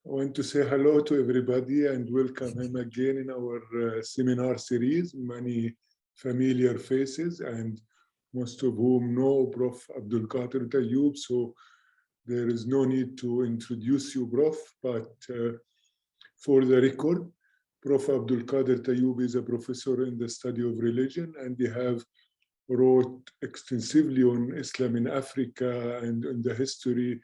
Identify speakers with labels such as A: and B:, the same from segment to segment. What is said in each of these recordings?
A: I want to say hello to everybody and welcome him again in our seminar series. Many familiar faces and most of whom know Prof. Abdulkader Tayob, so there is no need to introduce you, Prof. But for the record, Prof. Abdulkader Tayob is a professor in the study of religion, and he have wrote extensively on Islam in Africa and on the history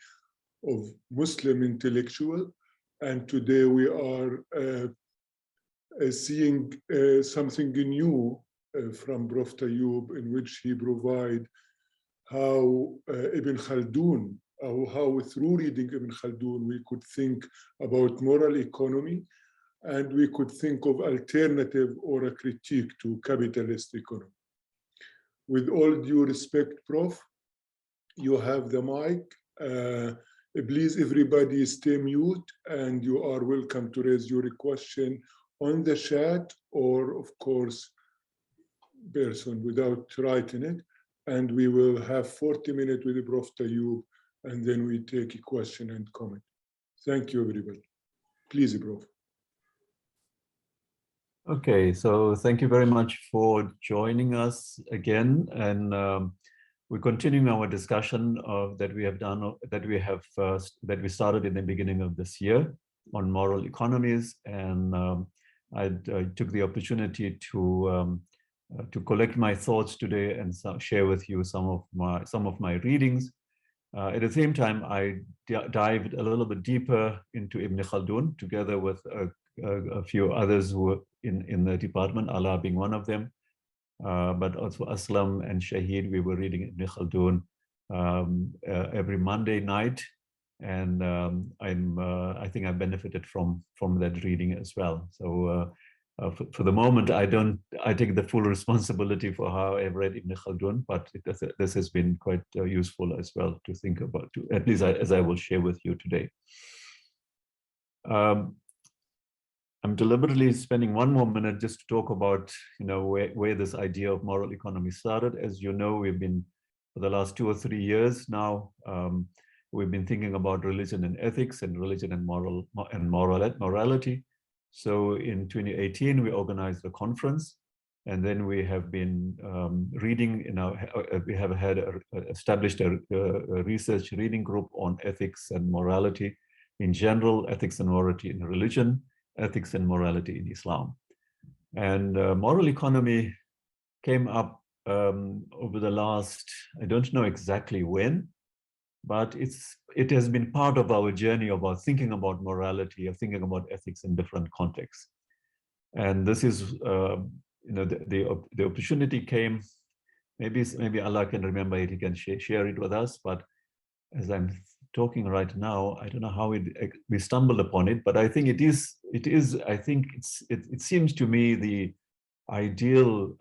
A: of Muslim intellectual. And today we are seeing something new from Prof. Tayob, in which he provide how Ibn Khaldun, how through reading Ibn Khaldun we could think about moral economy, and we could think of alternative or a critique to capitalist economy. With all due respect, Prof, you have the mic. Please, everybody stay mute, and you are welcome to raise your question on the chat or, of course, person without writing it. And we will have 40 minutes with Prof. Tayob, and then we take a question and comment. Thank you, everybody. Please, Prof.
B: Okay, so thank you very much for joining us again, and we're continuing our discussion that we started in the beginning of this year on moral economies, and I took the opportunity to collect my thoughts today and share with you some of my readings. At the same time, I dived a little bit deeper into Ibn Khaldun together with a few others who were in the department, Allah being one of them. But also Aslam and Shahid, we were reading Ibn Khaldun every Monday night, and I think I benefited from that reading as well. So for the moment, I take the full responsibility for how I've read Ibn Khaldun, but this has been quite useful as well to think about, at least as I will share with you today. I'm deliberately spending one more minute just to talk about, where this idea of moral economy started. As you know, we've been, for the last 2 or 3 years now, we've been thinking about religion and ethics and religion and morality. So in 2018, we organized a conference, and then we have been reading, we have established a research reading group on ethics and morality in general, ethics and morality in religion, ethics and morality in Islam. And moral economy came up over the last, I don't know exactly when, but it has been part of our journey about thinking about morality, of thinking about ethics in different contexts. And this is, the opportunity came, maybe Allah can remember it, He can share it with us, but as I'm talking right now, I don't know how we stumbled upon it, but I think it seems to me the ideal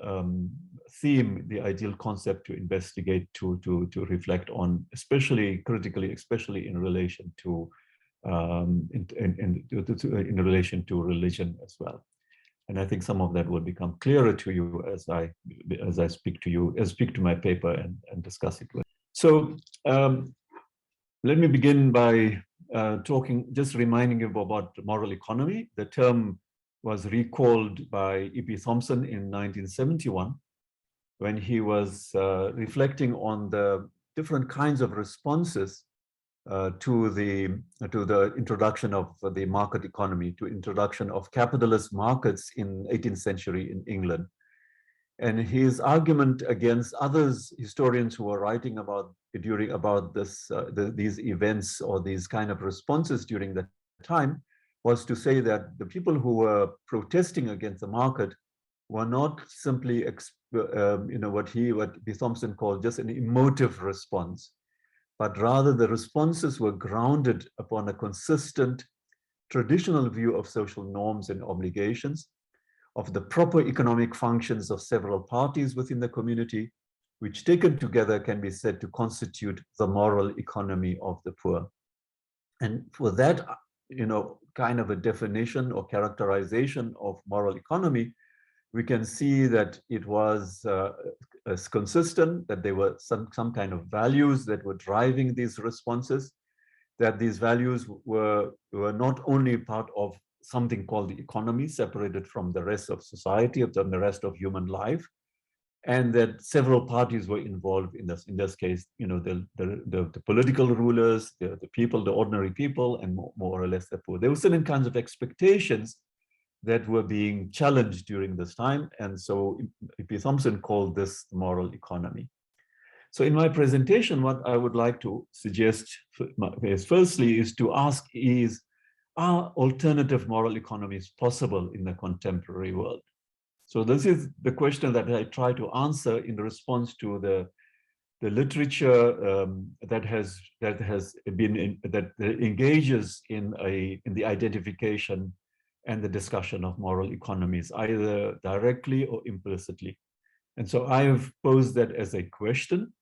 B: theme, the ideal concept to investigate, to reflect on, especially critically, especially in relation to in relation to religion as well. And I think some of that will become clearer to you as I speak to my paper and discuss it with. So let me begin by just reminding you about moral economy. The term was recalled by E.P. Thompson in 1971 when he was reflecting on the different kinds of responses to the introduction of the market economy, to introduction of capitalist markets in 18th century in England. And his argument against others, historians who were writing about these events or these kind of responses during that time, was to say that the people who were protesting against the market were not simply what B. Thompson called just an emotive response, but rather the responses were grounded upon a consistent traditional view of social norms and obligations, of the proper economic functions of several parties within the community, which taken together can be said to constitute the moral economy of the poor. And for that, kind of a definition or characterization of moral economy, we can see that it was consistent, that there were some kind of values that were driving these responses, that these values were not only part of something called the economy, separated from the rest of society, from the rest of human life, and that several parties were involved in this. In this case, the political rulers, the people, the ordinary people, and more or less the poor. There were certain kinds of expectations that were being challenged during this time, and so E.P. Thompson called this moral economy. So in my presentation, what I would like to suggest firstly is to ask are alternative moral economies possible in the contemporary world? So this is the question that I try to answer in response to the literature that engages in the identification and the discussion of moral economies, either directly or implicitly. And so I have posed that as a question: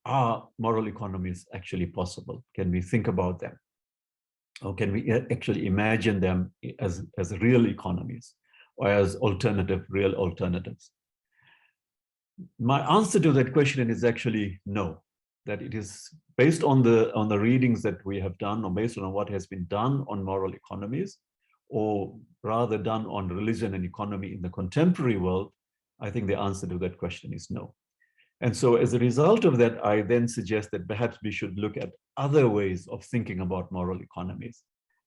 B: are moral economies actually possible? Can we think about them? Or can we actually imagine them as real economies or as real alternatives? My answer to that question is actually no, that it is based on the readings that we have done, or based on what has been done on moral economies, or rather done on religion and economy in the contemporary world. I think the answer to that question is no. And so as a result of that, I then suggest that perhaps we should look at other ways of thinking about moral economies.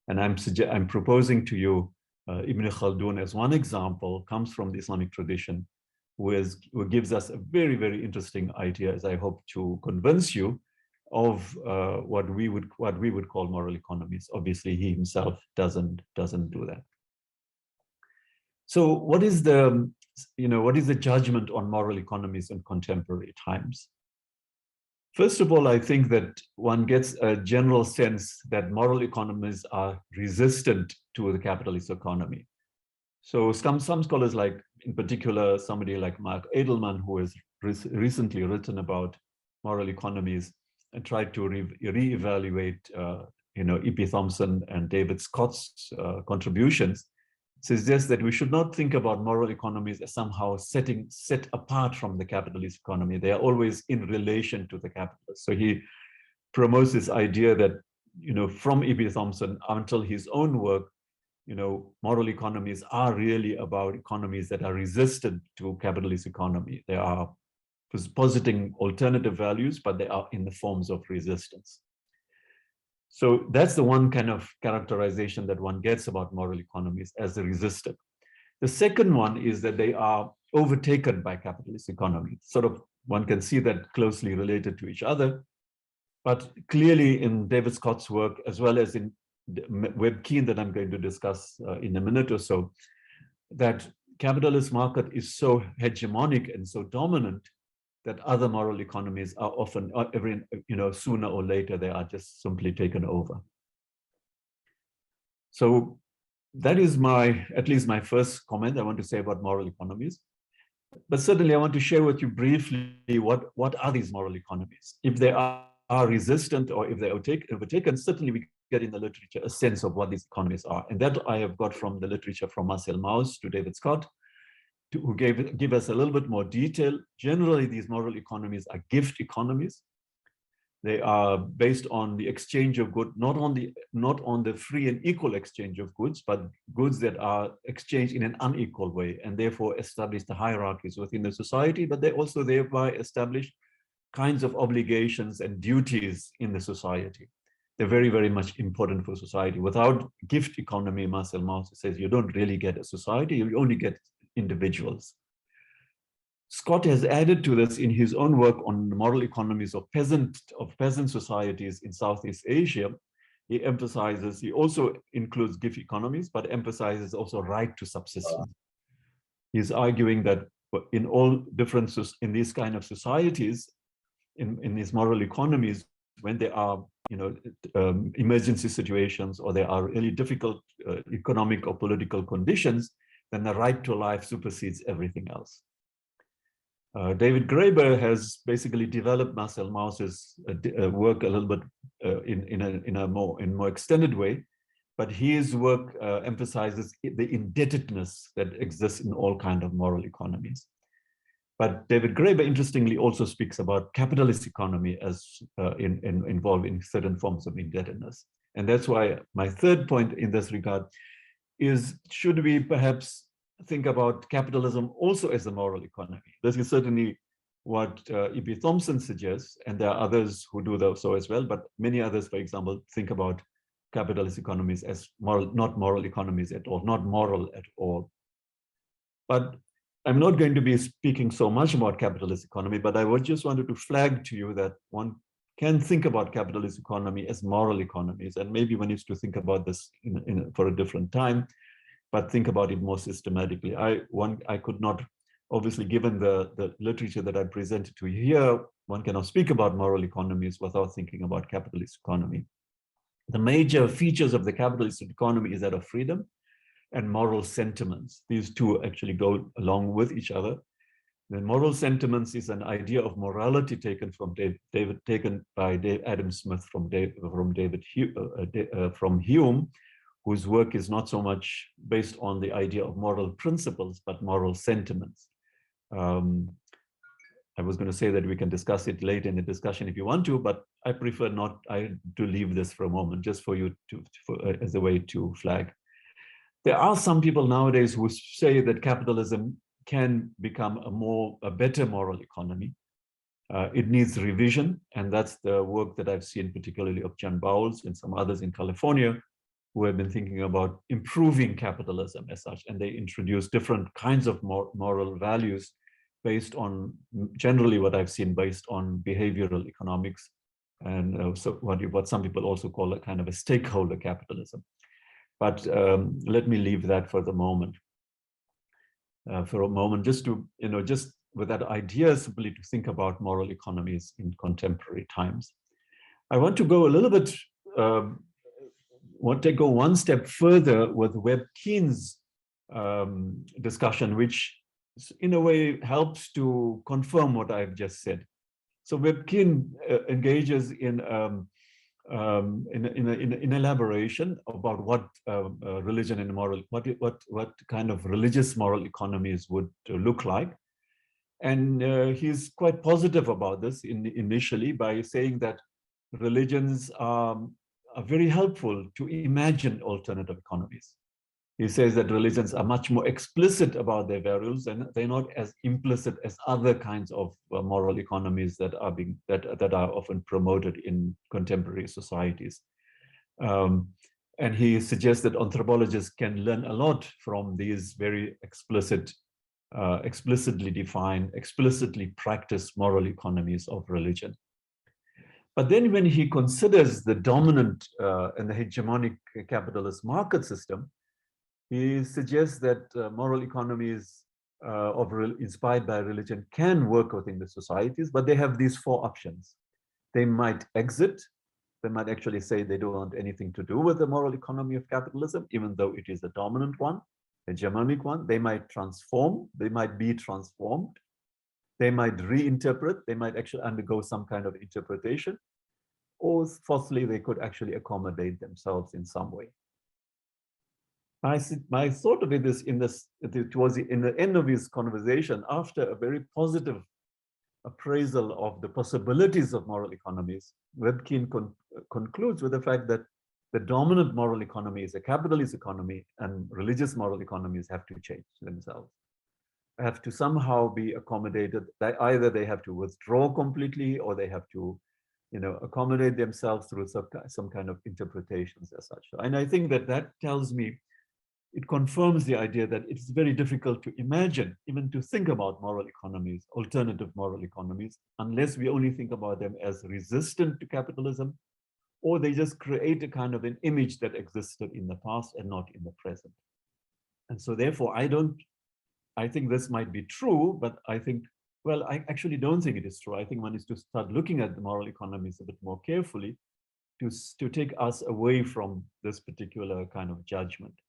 B: And I'm proposing to you Ibn Khaldun as one example, comes from the Islamic tradition, who gives us a very, very interesting idea, as I hope to convince you, of what we would call moral economies. Obviously, he himself doesn't do that. So what is the judgment on moral economies in contemporary times? First of all, I think that one gets a general sense that moral economies are resistant to the capitalist economy. So some scholars, like in particular somebody like Mark Edelman, who has recently written about moral economies and tried to reevaluate E.P. Thompson and David Scott's contributions, suggests that we should not think about moral economies as somehow set apart from the capitalist economy. They are always in relation to the capitalist. So he promotes this idea that, from E.P. Thompson until his own work, moral economies are really about economies that are resistant to capitalist economy. They are positing alternative values, but they are in the forms of resistance. So that's the one kind of characterization that one gets about moral economies, as a resistant. The second one is that they are overtaken by capitalist economy. Sort of, one can see that closely related to each other, but clearly in David Scott's work, as well as in Webb Keen, that I'm going to discuss in a minute or so, that capitalist market is so hegemonic and so dominant that other moral economies are often, sooner or later, they are just simply taken over. So that is at least my first comment I want to say about moral economies. But certainly I want to share with you briefly what are these moral economies. If they are resistant or if they're overtaken, certainly we get in the literature a sense of what these economies are. And that I have got from the literature from Marcel Mauss to David Scott, who give us a little bit more detail. Generally, these moral economies are gift economies. They are based on the exchange of goods, not on the free and equal exchange of goods, but goods that are exchanged in an unequal way, and therefore establish the hierarchies within the society, but they also thereby establish kinds of obligations and duties in the society. They're very, very much important for society. Without gift economy, Marcel Mauss says, you don't really get a society, you only get individuals. Scott has added to this in his own work on the moral economies of peasant societies in Southeast Asia. He also includes gift economies, but emphasizes also right to subsistence. He's arguing that in all differences in these kind of societies, in these moral economies, when there are emergency situations or there are really difficult economic or political conditions, then the right to life supersedes everything else. David Graeber has basically developed Marcel Mauss's work a little bit in a more extended way, but his work emphasizes the indebtedness that exists in all kinds of moral economies. But David Graeber, interestingly, also speaks about capitalist economy as involved in certain forms of indebtedness. And that's why my third point in this regard is, should we perhaps think about capitalism also as a moral economy? This is certainly what E.P. Thompson suggests, and there are others who do so as well, but many others, for example, think about capitalist economies as moral, not moral economies at all, not moral at all. But I'm not going to be speaking so much about capitalist economy, but I just wanted to flag to you that one can think about capitalist economy as moral economies, and maybe one needs to think about this for a different time, but think about it more systematically. I could not, obviously, given the literature that I presented to you here, one cannot speak about moral economies without thinking about capitalist economy. The major features of the capitalist economy is that of freedom and moral sentiments. These two actually go along with each other. The moral sentiments is an idea of morality taken from Adam Smith from Hume, whose work is not so much based on the idea of moral principles, but moral sentiments. I was going to say that we can discuss it later in the discussion if you want to, but I prefer not to leave this for a moment, just for you as a way to flag. There are some people nowadays who say that capitalism can become a better moral economy. It needs revision, and that's the work that I've seen, particularly of John Bowles and some others in California, who have been thinking about improving capitalism as such, and they introduce different kinds of moral values based on, generally what I've seen, based on behavioral economics, and so what some people also call a kind of a stakeholder capitalism. But let me leave that for the moment. Just to, just with that idea, simply to think about moral economies in contemporary times. I want to go a little bit, want to go one step further with Webb Keen's discussion, which in a way helps to confirm what I've just said. So Webb Keen engages in elaboration about what religion and moral, what kind of religious moral economies would look like. And he's quite positive about this initially by saying that religions are very helpful to imagine alternative economies. He says that religions are much more explicit about their values, and they're not as implicit as other kinds of moral economies that are often promoted in contemporary societies. And he suggests that anthropologists can learn a lot from these very explicitly defined, explicitly practiced moral economies of religion. But then when he considers the dominant and the hegemonic capitalist market system, he suggests that moral economies inspired by religion can work within the societies, but they have these four options. They might exit. They might actually say they don't want anything to do with the moral economy of capitalism, even though it is a dominant one, hegemonic one. They might transform. They might be transformed. They might reinterpret. They might actually undergo some kind of interpretation. Or fourthly, they could actually accommodate themselves in some way. My thought of it is towards the end of his conversation, after a very positive appraisal of the possibilities of moral economies, Webb Keen concludes with the fact that the dominant moral economy is a capitalist economy, and religious moral economies have to change themselves, have to somehow be accommodated. Either they have to withdraw completely, or they have to, accommodate themselves through some kind of interpretations as such. And I think that tells me, it confirms the idea that it's very difficult to imagine, even to think about moral economies, alternative moral economies, unless we only think about them as resistant to capitalism, or they just create a kind of an image that existed in the past and not in the present. And so therefore, I think this might be true, but I think, well, I actually don't think it is true. I think one needs to start looking at the moral economies a bit more carefully to take us away from this particular kind of judgment.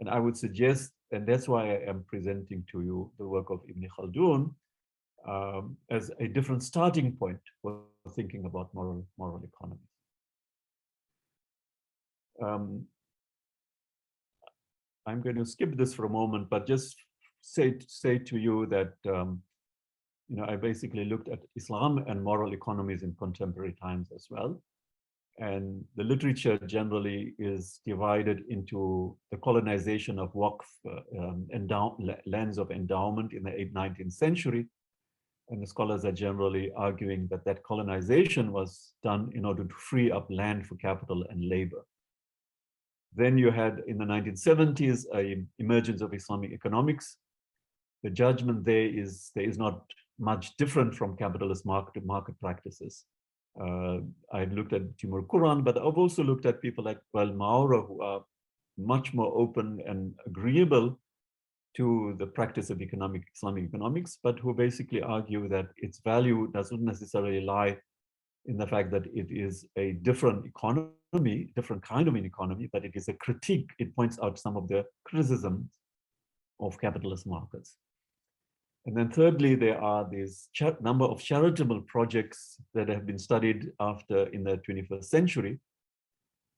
B: And I would suggest, and that's why I am presenting to you the work of Ibn Khaldun as a different starting point for thinking about moral economy. I'm going to skip this for a moment, but just say to you that I basically looked at Islam and moral economies in contemporary times as well. And the literature generally is divided into the colonization of waqf, lands of endowment in the 19th century. And the scholars are generally arguing that that colonization was done in order to free up land for capital and labor. Then you had in the 1970s an emergence of Islamic economics. The judgment there is not much different from capitalist market practices. I looked at Timur Kuran, but I've also looked at people like Maura, who are much more open and agreeable to the practice of Islamic economics, but who basically argue that its value doesn't necessarily lie in the fact that it is a different economy, different kind of an economy, but it is a critique. It points out some of the criticisms of capitalist markets. And then thirdly, there are these number of charitable projects that have been studied in the 21st century.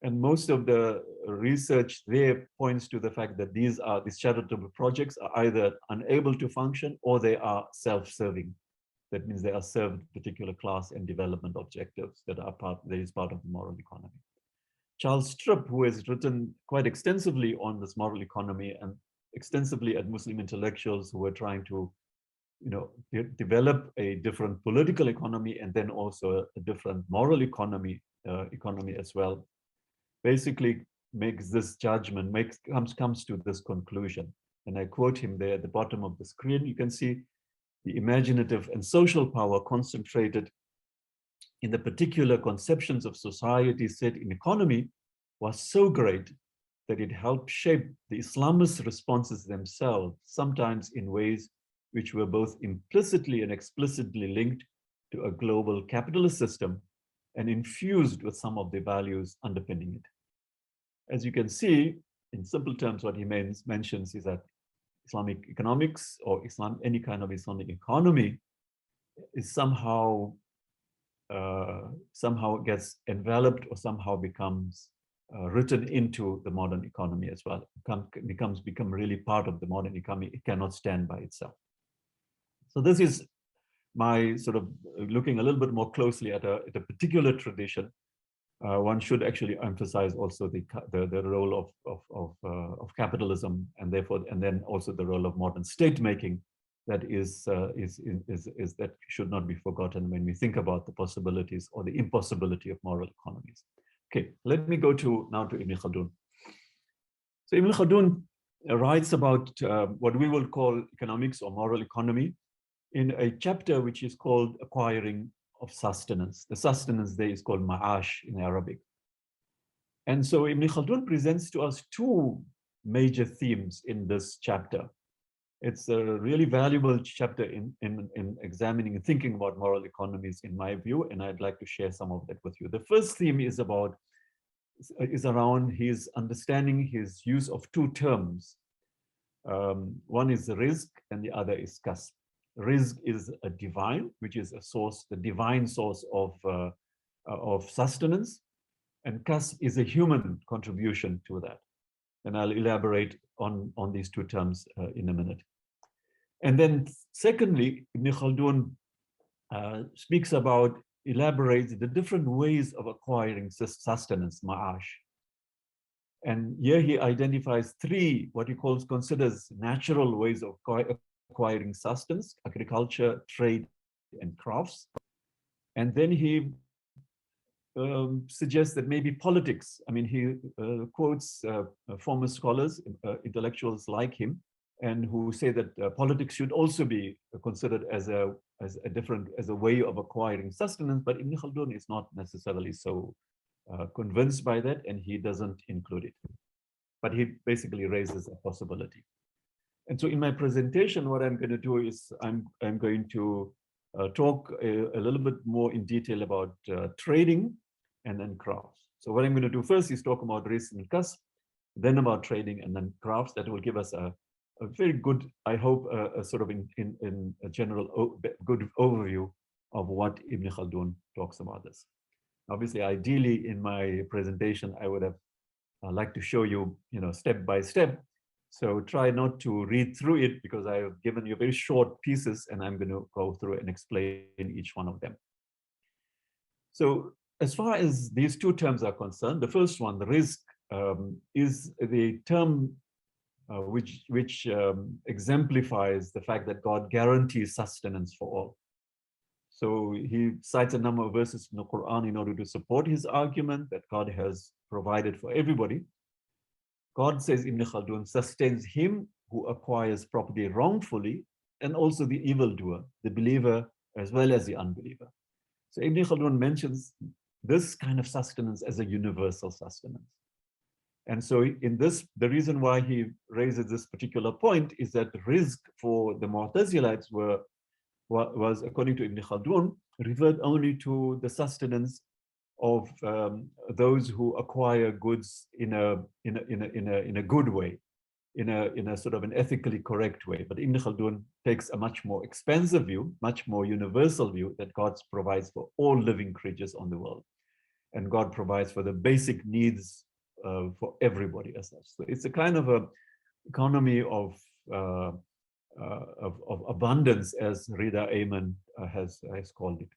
B: And most of the research there points to the fact that these charitable projects are either unable to function or they are self-serving. That means they are served particular class and development objectives that is part of the moral economy. Charles Tripp, who has written quite extensively on this moral economy and extensively at Muslim intellectuals who were trying to develop a different political economy and then also a different moral economy as well, basically makes this judgment, comes to this conclusion. And I quote him there at the bottom of the screen. You can see the imaginative and social power concentrated in the particular conceptions of society set in economy was so great that it helped shape the Islamist responses themselves, sometimes in ways which were both implicitly and explicitly linked to a global capitalist system and infused with some of the values underpinning it. As you can see, in simple terms, what he mentions is that Islamic economics or any kind of Islamic economy is somehow gets enveloped or somehow becomes written into the modern economy as well. Become really part of the modern economy. It cannot stand by itself. So this is my sort of looking a little bit more closely at a particular tradition. One should actually emphasize also the role of capitalism and then also the role of modern state making that that should not be forgotten when we think about the possibilities or the impossibility of moral economies. Okay, let me go now to Ibn Khaldun. So Ibn Khaldun writes about what we will call economics or moral economy in a chapter which is called Acquiring of Sustenance. The sustenance there is called maʿāsh in Arabic. And so Ibn Khaldun presents to us two major themes in this chapter. It's a really valuable chapter in examining and thinking about moral economies, in my view, and I'd like to share some of that with you. The first theme is around his understanding his use of two terms. One is rizq and the other is kasb. Rizq is a divine, which is a source, the divine source of sustenance, and kasb is a human contribution to that. And I'll elaborate on these two terms in a minute. And then secondly, Ibn Khaldun elaborates the different ways of acquiring sustenance, maʿāsh. And here he identifies three, what he considers natural ways of acquiring sustenance: agriculture, trade, and crafts. And then he suggests that maybe politics, I mean, he quotes former scholars, intellectuals like him, and who say that politics should also be considered as a way of acquiring sustenance, but Ibn Khaldun is not necessarily so convinced by that, and he doesn't include it. But he basically raises a possibility. And so in my presentation, what I'm going to do is I'm going to talk a little bit more in detail about trading and then crafts. So what I'm going to do first is talk about rizq and kasb, then about trading, and then crafts. That will give us a very good, I hope, a sort of in a general good overview of what Ibn Khaldun talks about this. Obviously, ideally, in my presentation, I would have liked to show you, step by step. So try not to read through it because I have given you very short pieces and I'm going to go through and explain each one of them. So as far as these two terms are concerned, the first one, the risk, is the term which exemplifies the fact that God guarantees sustenance for all. So he cites a number of verses in the Quran in order to support his argument that God has provided for everybody. God, says Ibn Khaldun, sustains him who acquires property wrongfully and also the evildoer, the believer as well as the unbeliever. So Ibn Khaldun mentions this kind of sustenance as a universal sustenance. And so in this, the reason why he raises this particular point is that rizq for the Mu'tazilites was, according to Ibn Khaldun, referred only to the sustenance of those who acquire goods in a good way, in a sort of an ethically correct way. But Ibn Khaldun takes a much more expansive view, much more universal view, that God provides for all living creatures on the world, and God provides for the basic needs for everybody as such. So it's a kind of a economy of abundance, as Rida Ayman has called it.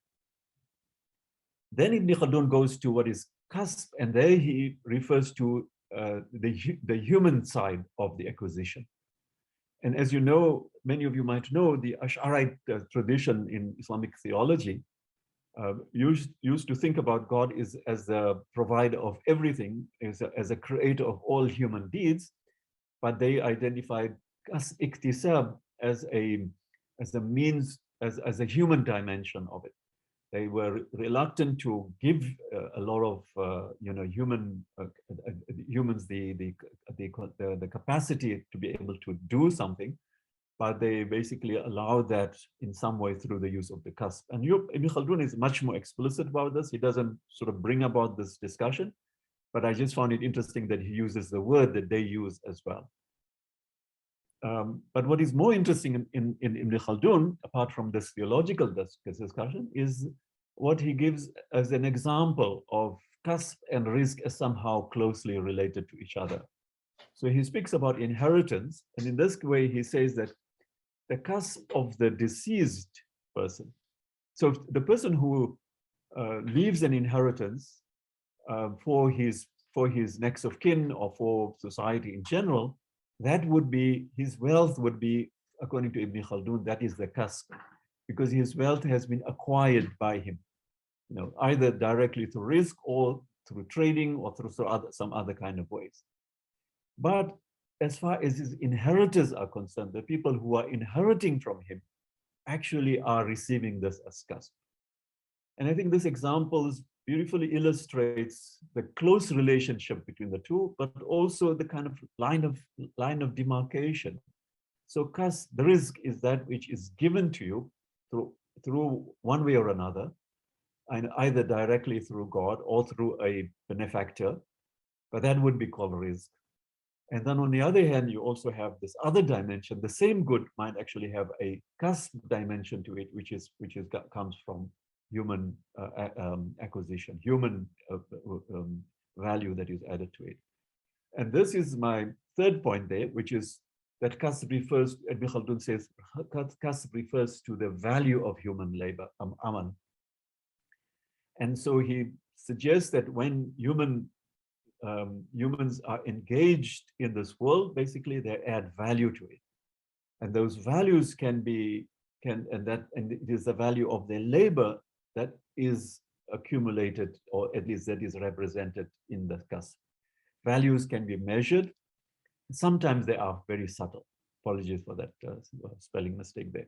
B: Then Ibn Khaldun goes to what is kasb, and there he refers to the human side of the acquisition. And as you know, many of you might know, the Ash'arite tradition in Islamic theology used to think about God as the provider of everything, as a creator of all human deeds, but they identified kasb iktisab as a means, as a human dimension of it. They were reluctant to give a lot of humans the capacity to be able to do something, but they basically allow that in some way through the use of the kasb. And Ibn Khaldun is much more explicit about this. He doesn't sort of bring about this discussion, but I just found it interesting that he uses the word that they use as well. But what is more interesting in Ibn Khaldun, apart from this theological discussion, is what he gives as an example of kasb and rizq as somehow closely related to each other. So he speaks about inheritance, and in this way he says that the kasb of the deceased person, so the person who leaves an inheritance for his next of kin or for society in general, that would be, his wealth would be, according to Ibn Khaldun, that is the kasb, because his wealth has been acquired by him, either directly through rizq or through trading or through some other kind of ways. But as far as his inheritors are concerned, the people who are inheriting from him actually are receiving this as kasb. And I think this example beautifully illustrates the close relationship between the two, but also the kind of line of demarcation. So kasb, the rizq, is that which is given to you through one way or another, and either directly through God or through a benefactor, but that would be called rizq. And then on the other hand, you also have this other dimension. The same good might actually have a kasb dimension to it, which comes from human acquisition, human value that is added to it. And this is my third point there, which is that kasb refers, Ibn Khaldun says, kasb refers to the value of human labor, aman. And so he suggests that when humans are engaged in this world, basically they add value to it. And those values and it is the value of their labor that is accumulated, or at least that is represented in the kasb. Values can be measured. Sometimes they are very subtle. Apologies for that spelling mistake there.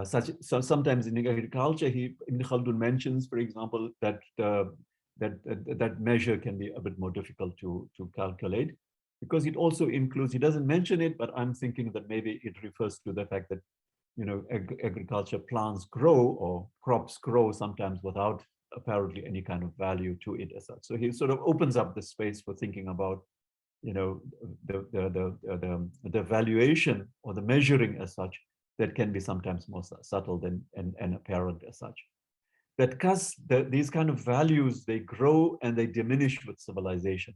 B: So sometimes in agriculture, Ibn Khaldun mentions, for example, that that measure can be a bit more difficult to calculate, because it also includes, he doesn't mention it, but I'm thinking that maybe it refers to the fact that agriculture plants grow, or crops grow sometimes without apparently any kind of value to it as such. So he sort of opens up the space for thinking about the valuation or the measuring as such that can be sometimes more subtle than and apparent as such. That these kind of values, they grow and they diminish with civilization.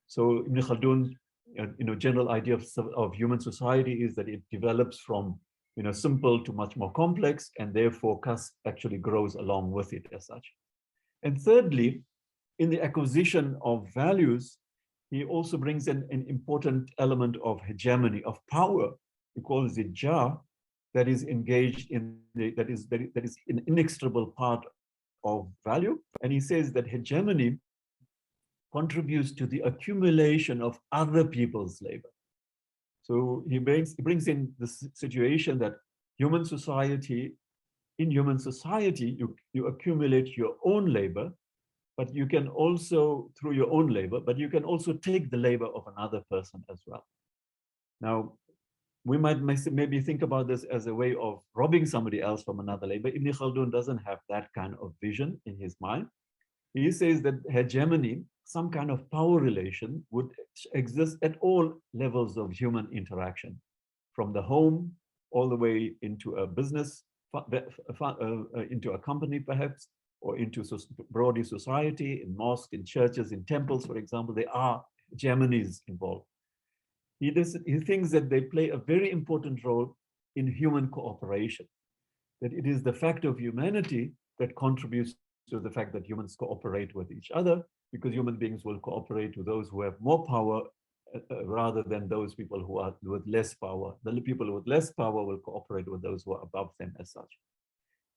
B: So Ibn Khaldun general idea of human society is that it develops from simple to much more complex, and therefore caste actually grows along with it as such. And thirdly, in the acquisition of values, he also brings in an important element of hegemony, of power. He calls it jah, that is engaged in that is an inextricable part of value. And he says that hegemony contributes to the accumulation of other people's labor. So he brings in the situation that in human society, you accumulate your own labor, but you can also, through your own labor, but you can also take the labor of another person as well. Now, we might maybe think about this as a way of robbing somebody else from another labor. Ibn Khaldun doesn't have that kind of vision in his mind. He says that hegemony, some kind of power relation, would exist at all levels of human interaction, from the home all the way into a business, into a company perhaps, or into broader society, in mosques, in churches, in temples, for example. There are hegemonies involved. He thinks that they play a very important role in human cooperation, that it is the fact of humanity that contributes to the fact that humans cooperate with each other, because human beings will cooperate with those who have more power rather than those people who are with less power. The people with less power will cooperate with those who are above them as such.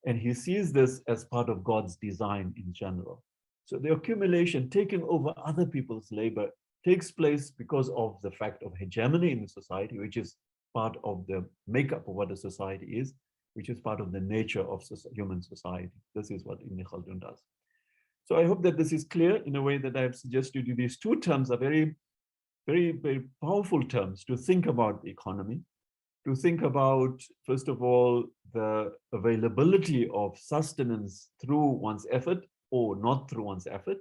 B: And he sees this as part of God's design in general. So the accumulation, taking over other people's labor, takes place because of the fact of hegemony in the society, which is part of the makeup of what a society is, which is part of the nature of human society. This is what Ibn Khaldun does. So I hope that this is clear in a way that I've suggested you. These two terms are very, very, very powerful terms to think about the economy, to think about, first of all, the availability of sustenance through one's effort or not through one's effort,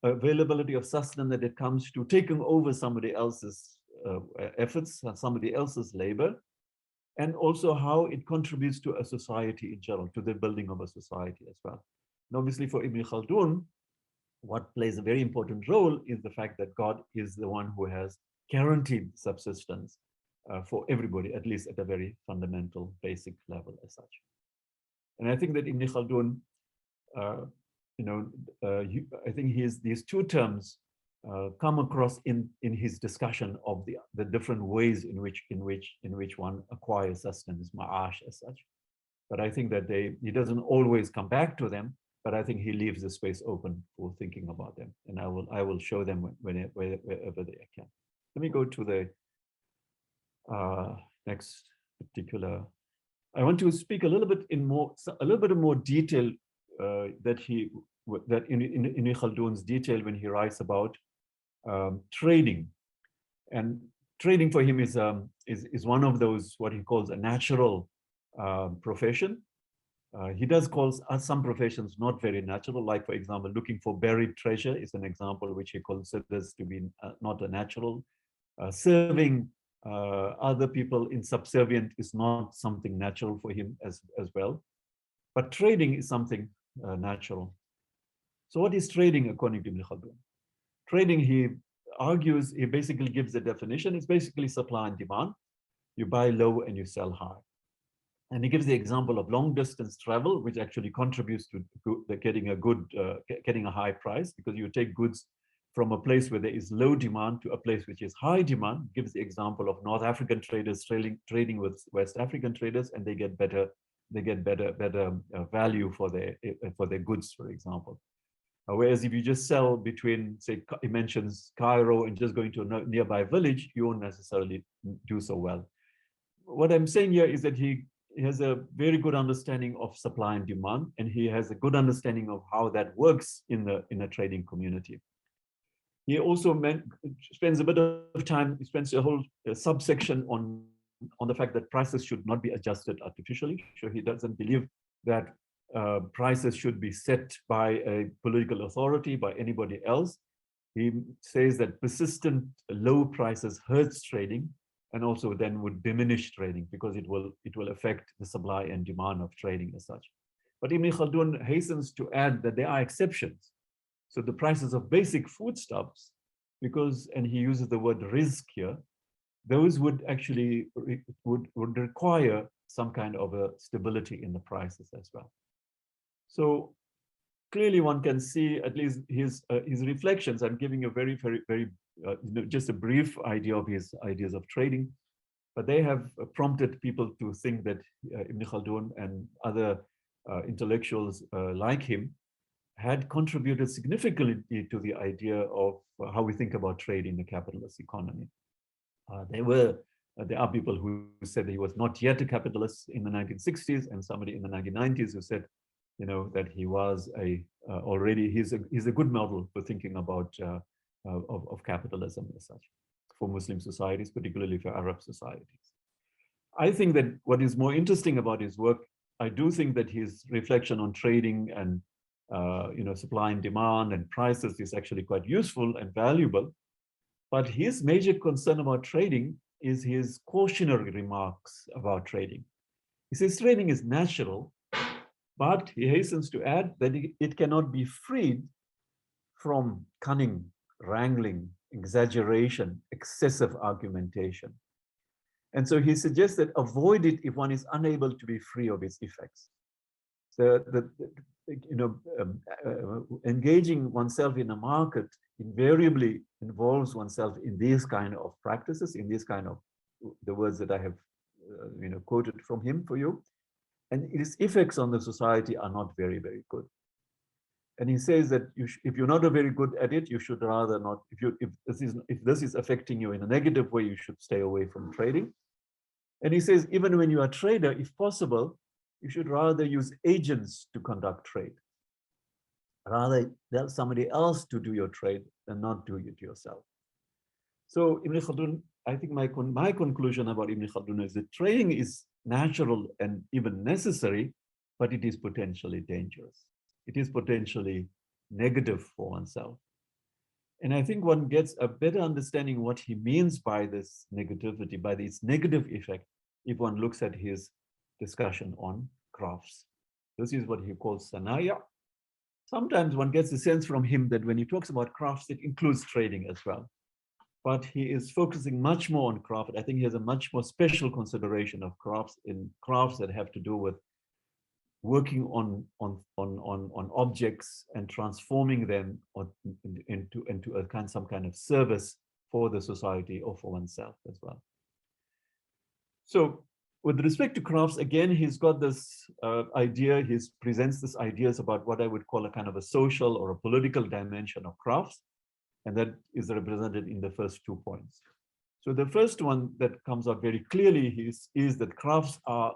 B: availability of sustenance that it comes to taking over somebody else's efforts and somebody else's labor, and also how it contributes to a society in general, to the building of a society as well. And obviously for Ibn Khaldun, what plays a very important role is the fact that God is the one who has guaranteed subsistence for everybody, at least at a very fundamental, basic level as such. And I think that Ibn Khaldun, I think these two terms come across in his discussion of the different ways in which one acquires sustenance, maʿāsh as such. But I think that he doesn't always come back to them, but I think he leaves the space open for thinking about them, and I will show them wherever they can. Let me go to the next particular. I want to speak a little bit in more detail that in Ibn Khaldun's detail when he writes about trading. And trading for him is one of those what he calls a natural profession. He does call some professions not very natural, like for example, looking for buried treasure is an example which he considers to be not a natural. Serving other people in subservient is not something natural for him as well. But trading is something natural. So what is trading according to Ibn Khaldun? Trading, he argues, he basically gives a definition. It's basically supply and demand. You buy low and you sell high. And he gives the example of long distance travel, which actually contributes to getting a high price, because you take goods from a place where there is low demand to a place which is high demand. Gives the example of North African traders trading with West African traders, and they get better value for their goods, for example. Whereas if you just sell between, say, he mentions Cairo and just going to a nearby village, you won't necessarily do so well. What I'm saying here is that he has a very good understanding of supply and demand, and he has a good understanding of how that works in a trading community. He also spends a bit of time, he spends a whole subsection on the fact that prices should not be adjusted artificially. So he doesn't believe that prices should be set by a political authority, by anybody else. He says that persistent low prices hurts trading, and also then would diminish trading because it will affect the supply and demand of trading as such. But Ibn Khaldun hastens to add that there are exceptions. So the prices of basic foodstuffs, because, and he uses the word rizq here, those would actually would require some kind of a stability in the prices as well. So clearly one can see at least his reflections. I'm giving a very just a brief idea of his ideas of trading, but they have prompted people to think that Ibn Khaldun and other intellectuals like him had contributed significantly to the idea of how we think about trade in the capitalist economy. There are people who said that he was not yet a capitalist in the 1960s, and somebody in the 1990s who said, you know, that he was already he's a good model for thinking about of capitalism as such for Muslim societies, particularly for Arab societies. I think that what is more interesting about his work, I do think that his reflection on trading and you know, supply and demand and prices is actually quite useful and valuable. But his major concern about trading is his cautionary remarks about trading. He says trading is natural, but he hastens to add that it cannot be freed from cunning, wrangling, exaggeration, excessive argumentation. And so he suggests that avoid it if one is unable to be free of its effects. Engaging oneself in a market invariably involves oneself in these kind of practices, in these kind of the words that I have quoted from him for you, and its effects on the society are not very good. And he says that if you're not very good at it, you should rather not. If this is affecting you in a negative way, you should stay away from trading. And he says even when you are a trader, if possible, you should rather use agents to conduct trade. Rather tell somebody else to do your trade than not do it yourself. So Ibn Khaldun, I think my conclusion about Ibn Khaldun is that trading is natural and even necessary, but it is potentially dangerous. It is potentially negative for oneself. And I think one gets a better understanding what he means by this negativity, by this negative effect, if one looks at his discussion on crafts. This is what he calls sanaya. Sometimes one gets a sense from him that when he talks about crafts, it includes trading as well. But he is focusing much more on craft. I think he has a much more special consideration of crafts that have to do with working on objects and transforming them into some kind of service for the society or for oneself as well. So with respect to crafts, again, he's got this idea, he presents these ideas about what I would call a kind of a social or a political dimension of crafts, and that is represented in the first 2 points. So the first one that comes out very clearly is that crafts are,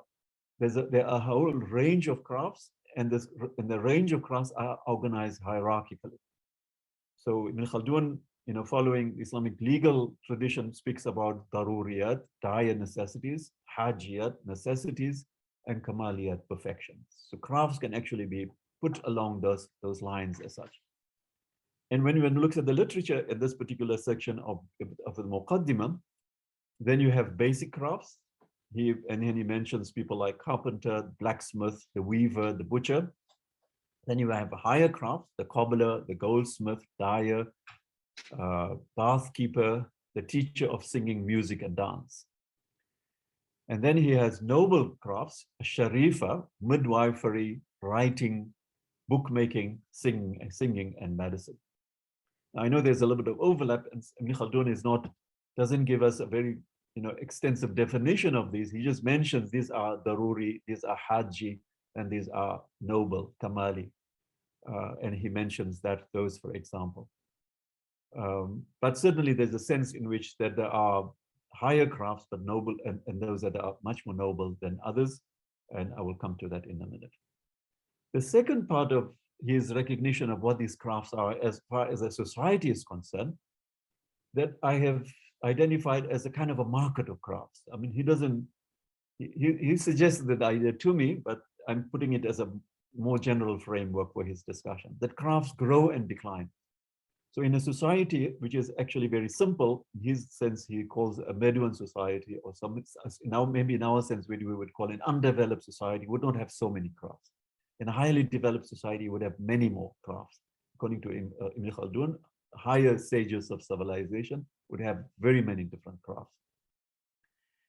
B: there are a whole range of crafts, and the range of crafts are organized hierarchically. So Ibn Khaldun, following Islamic legal tradition, speaks about daruriyat, dire necessities, hajiyat, necessities, and kamaliyat, perfections. So crafts can actually be put along those lines as such. And when one looks at the literature in this particular section of the Muqaddimah, then you have basic crafts. And then he mentions people like carpenter, blacksmith, the weaver, the butcher. Then you have higher crafts, the cobbler, the goldsmith, dyer, bath keeper, the teacher of singing, music, and dance. And then he has noble crafts, sharifa, midwifery, writing, bookmaking, singing, and medicine. Now, I know there's a little bit of overlap, and Ibn Khaldun doesn't give us a very extensive definition of these. He just mentions these are daruri, these are haji, and these are noble, kamali. And he mentions those, for example. But certainly there's a sense in which that there are higher crafts, but noble, and those that are much more noble than others. And I will come to that in a minute. The second part of his recognition of what these crafts are as far as a society is concerned, that I have identified as a kind of a market of crafts. I mean, he suggested that idea to me, but I'm putting it as a more general framework for his discussion, that crafts grow and decline. So in a society which is actually very simple, in his sense, he calls a Bedouin society, or maybe in our sense, we would call an undeveloped society, would not have so many crafts. In a highly developed society, you would have many more crafts. According to Ibn Khaldun, higher stages of civilization would have very many different crafts.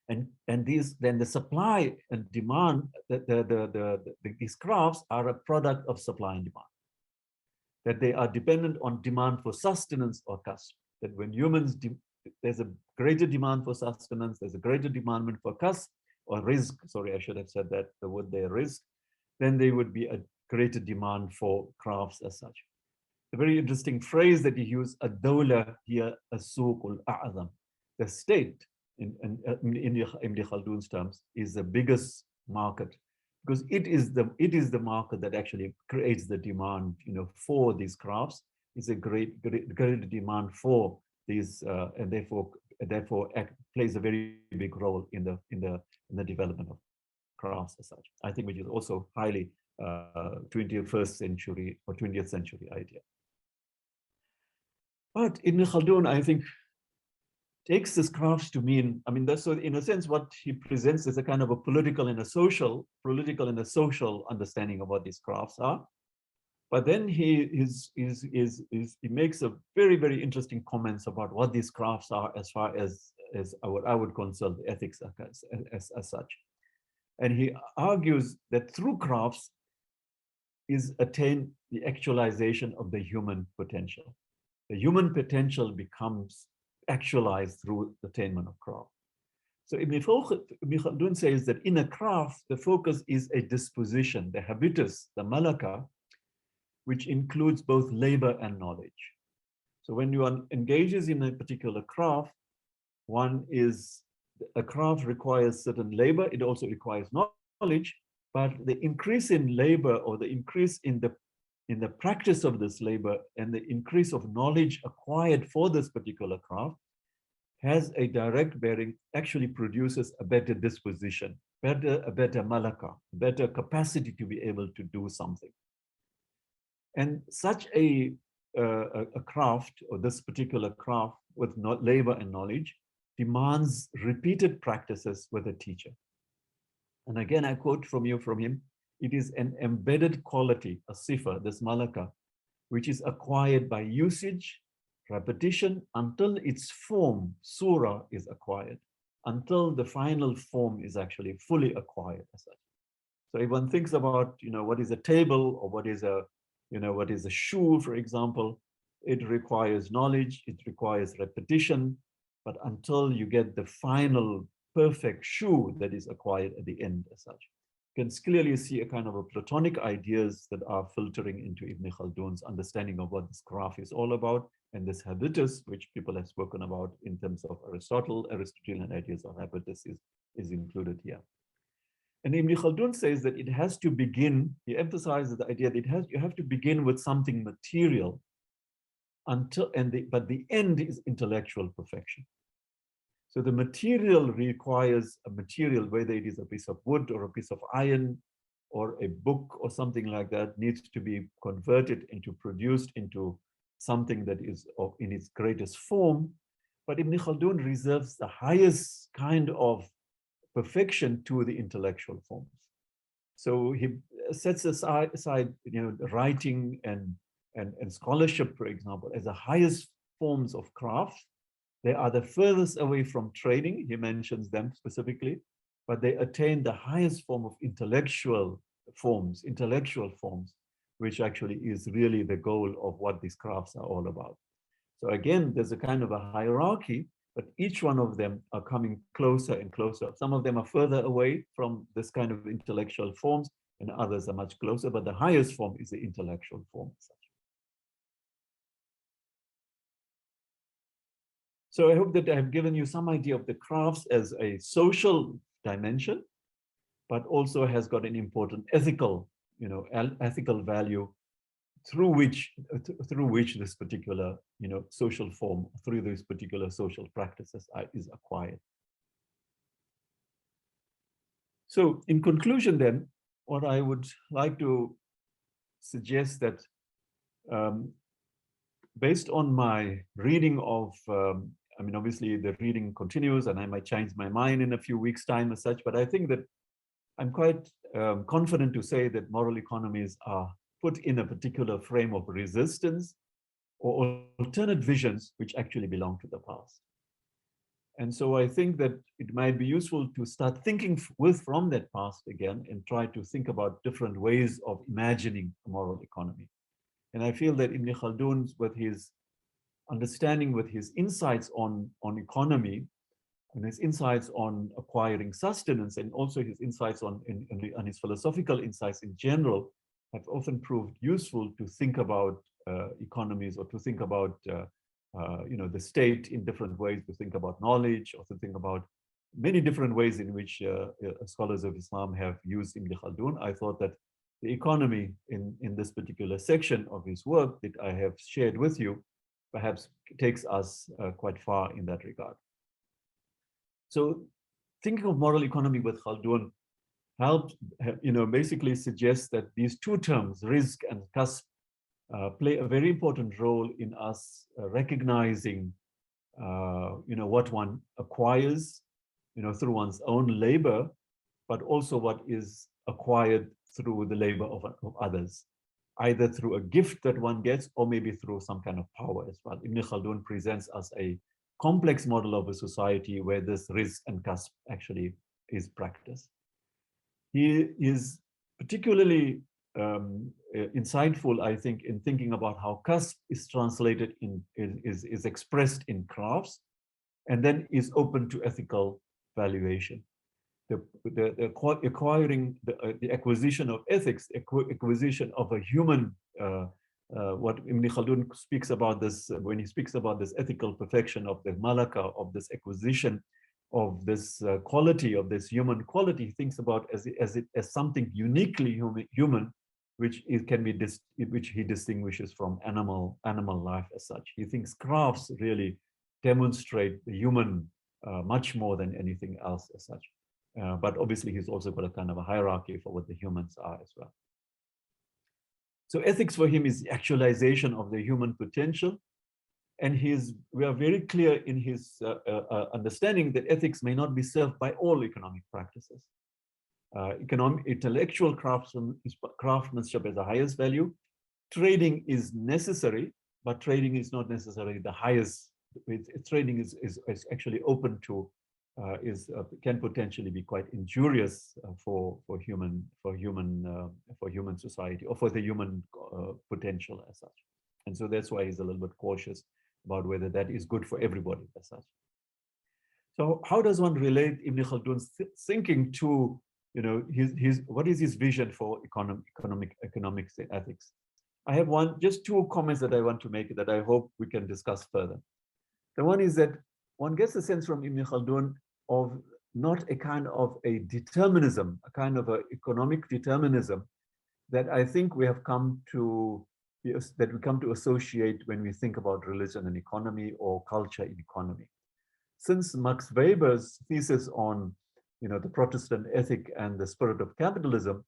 B: And these, then the supply and demand, these crafts are a product of supply and demand. That they are dependent on demand for sustenance or custom. That when humans, there's a greater demand for sustenance, there's a greater demand for custom or risk, sorry, I should have said that, the word there, risk, then there would be a greater demand for crafts as such. A very interesting phrase that he used, ad-dawla hiya as-suq al-a'zam. The state, in Ibn Khaldun's terms, is the biggest market, because it is the market that actually creates the demand, for these crafts. It's a greater demand for these, and therefore plays a very big role in the development of crafts as such. I think which is also highly 21st century or 20th century idea. But Ibn Khaldun, I think, takes this crafts to mean, I mean, that's so in a sense what he presents as a kind of a political and a social understanding of what these crafts are. But then he makes a very, very interesting comments about what these crafts are as far as what I would consider the ethics as such. And he argues that through crafts is attained the actualization of the human potential. The human potential becomes actualized through the attainment of craft. So Ibn Khaldun says that in a craft, the focus is a disposition, the habitus, the malaka, which includes both labor and knowledge. So when you engages in a particular craft, a craft requires certain labor, it also requires knowledge, but the increase in labor or the increase in the practice of this labor and the increase of knowledge acquired for this particular craft has a direct bearing, actually produces a better disposition, a better malaka, better capacity to be able to do something. And such a craft, or this particular craft with labor and knowledge, demands repeated practices with a teacher. And again, I quote from him, it is an embedded quality, a sifa, this malaka, which is acquired by usage, repetition, until its form, surah, is acquired, until the final form is actually fully acquired as such. So if one thinks about, what is a table or what is a shoe, for example, it requires knowledge, it requires repetition, but until you get the final perfect shoe that is acquired at the end as such. You can clearly see a kind of a Platonic ideas that are filtering into Ibn Khaldun's understanding of what this craft is all about, and this habitus, which people have spoken about in terms of Aristotelian ideas of habitus is included here. And Ibn Khaldun says that it has to begin, he emphasizes the idea that you have to begin with something material but the end is intellectual perfection. So the material requires a material, whether it is a piece of wood or a piece of iron or a book or something like that, needs to be converted into, produced into something that is in its greatest form. But Ibn Khaldun reserves the highest kind of perfection to the intellectual forms. So he sets aside writing and scholarship, for example, as the highest forms of craft. They are the furthest away from trading, he mentions them specifically, but they attain the highest form of intellectual forms, which actually is really the goal of what these crafts are all about. So again, there's a kind of a hierarchy, but each one of them are coming closer and closer. Some of them are further away from this kind of intellectual forms, and others are much closer, but the highest form is the intellectual form. So I hope that I have given you some idea of the crafts as a social dimension, but also has got an important ethical, ethical value through which this particular, social form, through these particular social practices is acquired. So in conclusion then, what I would like to suggest that based on my reading of, obviously the reading continues and I might change my mind in a few weeks' time as such, but I think that I'm quite confident to say that moral economies are put in a particular frame of resistance or alternate visions which actually belong to the past. And so I think that it might be useful to start thinking from that past again and try to think about different ways of imagining a moral economy. And I feel that Ibn Khaldun, with his understanding, with his insights on economy, and his insights on acquiring sustenance, and also his insights on his philosophical insights in general, have often proved useful to think about economies, or to think about the state in different ways, to think about knowledge, or to think about many different ways in which scholars of Islam have used Ibn Khaldun. I thought that the economy in this particular section of his work that I have shared with you perhaps takes us quite far in that regard. So thinking of moral economy with Khaldun helped, basically suggests that these two terms, rizq and kasb, play a very important role in us recognizing, what one acquires, through one's own labor, but also what is acquired through the labor of others, either through a gift that one gets, or maybe through some kind of power as well. Ibn Khaldun presents us a complex model of a society where this rizq and kasb actually is practiced. He is particularly insightful, I think, in thinking about how kasb is translated is expressed in crafts, and then is open to ethical valuation. The acquisition of ethics, acquisition of a human, what Ibn Khaldun speaks about this, when he speaks about this ethical perfection of the malaka, of this acquisition of this quality, of this human quality, he thinks about as something uniquely human, which which he distinguishes from animal life as such. He thinks crafts really demonstrate the human much more than anything else as such. But obviously, he's also got a kind of a hierarchy for what the humans are as well. So ethics for him is the actualization of the human potential. And we are very clear in his understanding that ethics may not be served by all economic practices. Intellectual craftsmanship is the highest value. Trading is necessary, but trading is not necessarily the highest. Trading is actually open to, can potentially be quite injurious for human society, or for the human potential as such. And so that's why he's a little bit cautious about whether that is good for everybody as such. So how does one relate Ibn Khaldun's thinking to, what is his vision for economics and ethics? I have just two comments that I want to make that I hope we can discuss further. The one is that one gets a sense from Ibn Khaldun of not a kind of a determinism, a kind of an economic determinism that I think we come to associate when we think about religion and economy, or culture in economy. Since Max Weber's thesis on, the Protestant ethic and the spirit of capitalism,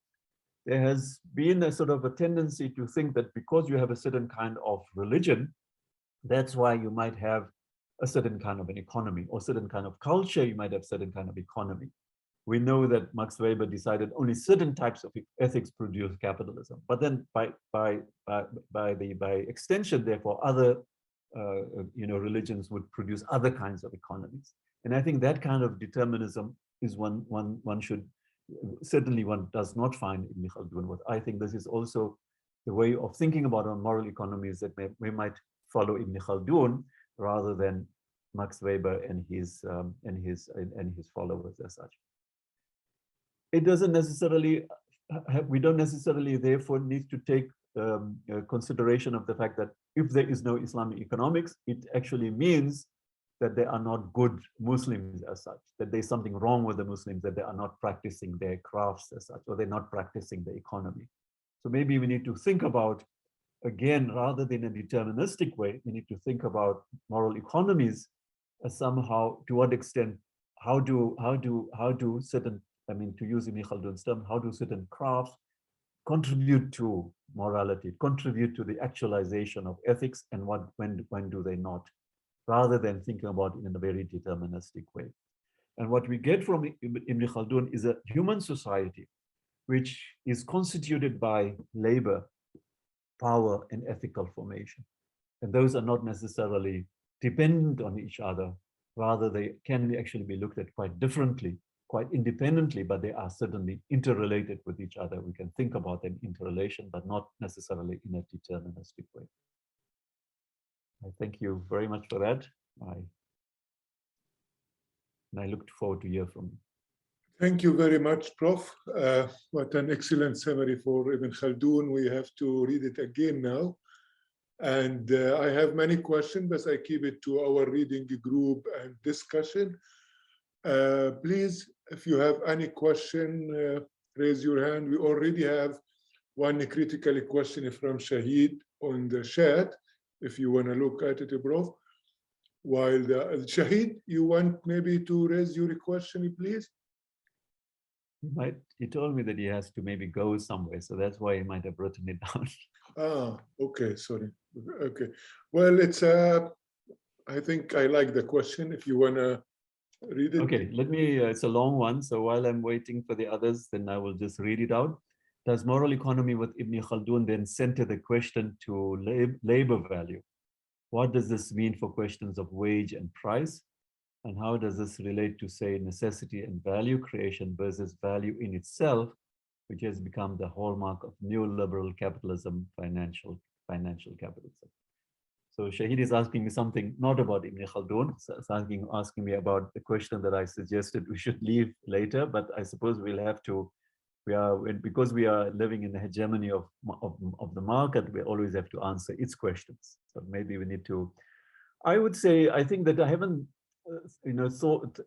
B: there has been a sort of a tendency to think that because you have a certain kind of religion, that's why you might have a certain kind of an economy, or certain kind of culture, you might have certain kind of economy. We know that Max Weber decided only certain types of ethics produce capitalism, but then by extension, therefore, other religions would produce other kinds of economies. And I think that kind of determinism is one does not find in Ibn Khaldun. What I think this is also the way of thinking about our moral economies, that we might follow Ibn Khaldun rather than Max Weber and his followers as such. It doesn't necessarily, we don't necessarily therefore need to take consideration of the fact that if there is no Islamic economics, it actually means that they are not good Muslims as such, that there's something wrong with the Muslims, that they are not practicing their crafts as such, or they're not practicing the economy. So maybe we need to think about, again, rather than a deterministic way, we need to think about moral economies as somehow, to what extent, how do certain, to use Ibn Khaldun's term, how do certain crafts contribute to morality, contribute to the actualization of ethics, and when do they not, rather than thinking about it in a very deterministic way. And what we get from Ibn Khaldun is a human society which is constituted by labor, power, and ethical formation. And those are not necessarily dependent on each other. Rather, they can actually be looked at quite differently, quite independently, but they are certainly interrelated with each other. We can think about them interrelation, but not necessarily in a deterministic way. I thank you very much for that. And I look forward to hear from you.
A: Thank you very much, Prof. What an excellent summary for Ibn Khaldun. We have to read it again now. And I have many questions, but I keep it to our reading group and discussion. Please, if you have any question, raise your hand. We already have one critical question from Shahid on the chat, if you want to look at it, Prof. While Shahid, you want maybe to raise your question, please?
B: He told me that he has to maybe go somewhere, so that's why he might have written it down.
A: Ah, okay, sorry. Okay, well, it's I think I like the question. If you want to read it.
B: Okay, let me, it's a long one, so while I'm waiting for the others, then I will just read it out. Does moral economy with Ibn Khaldun then center the question to labor value? What does this mean for questions of wage and price? And how does this relate to, say, necessity and value creation versus value in itself, which has become the hallmark of neoliberal capitalism, financial capitalism? So Shahid is asking me something not about Ibn Khaldun, it's asking me about the question that I suggested we should leave later, but I suppose we'll have to, because we are living in the hegemony of the market, we always have to answer its questions. So maybe we need to, I would say, I think that I haven't, thought,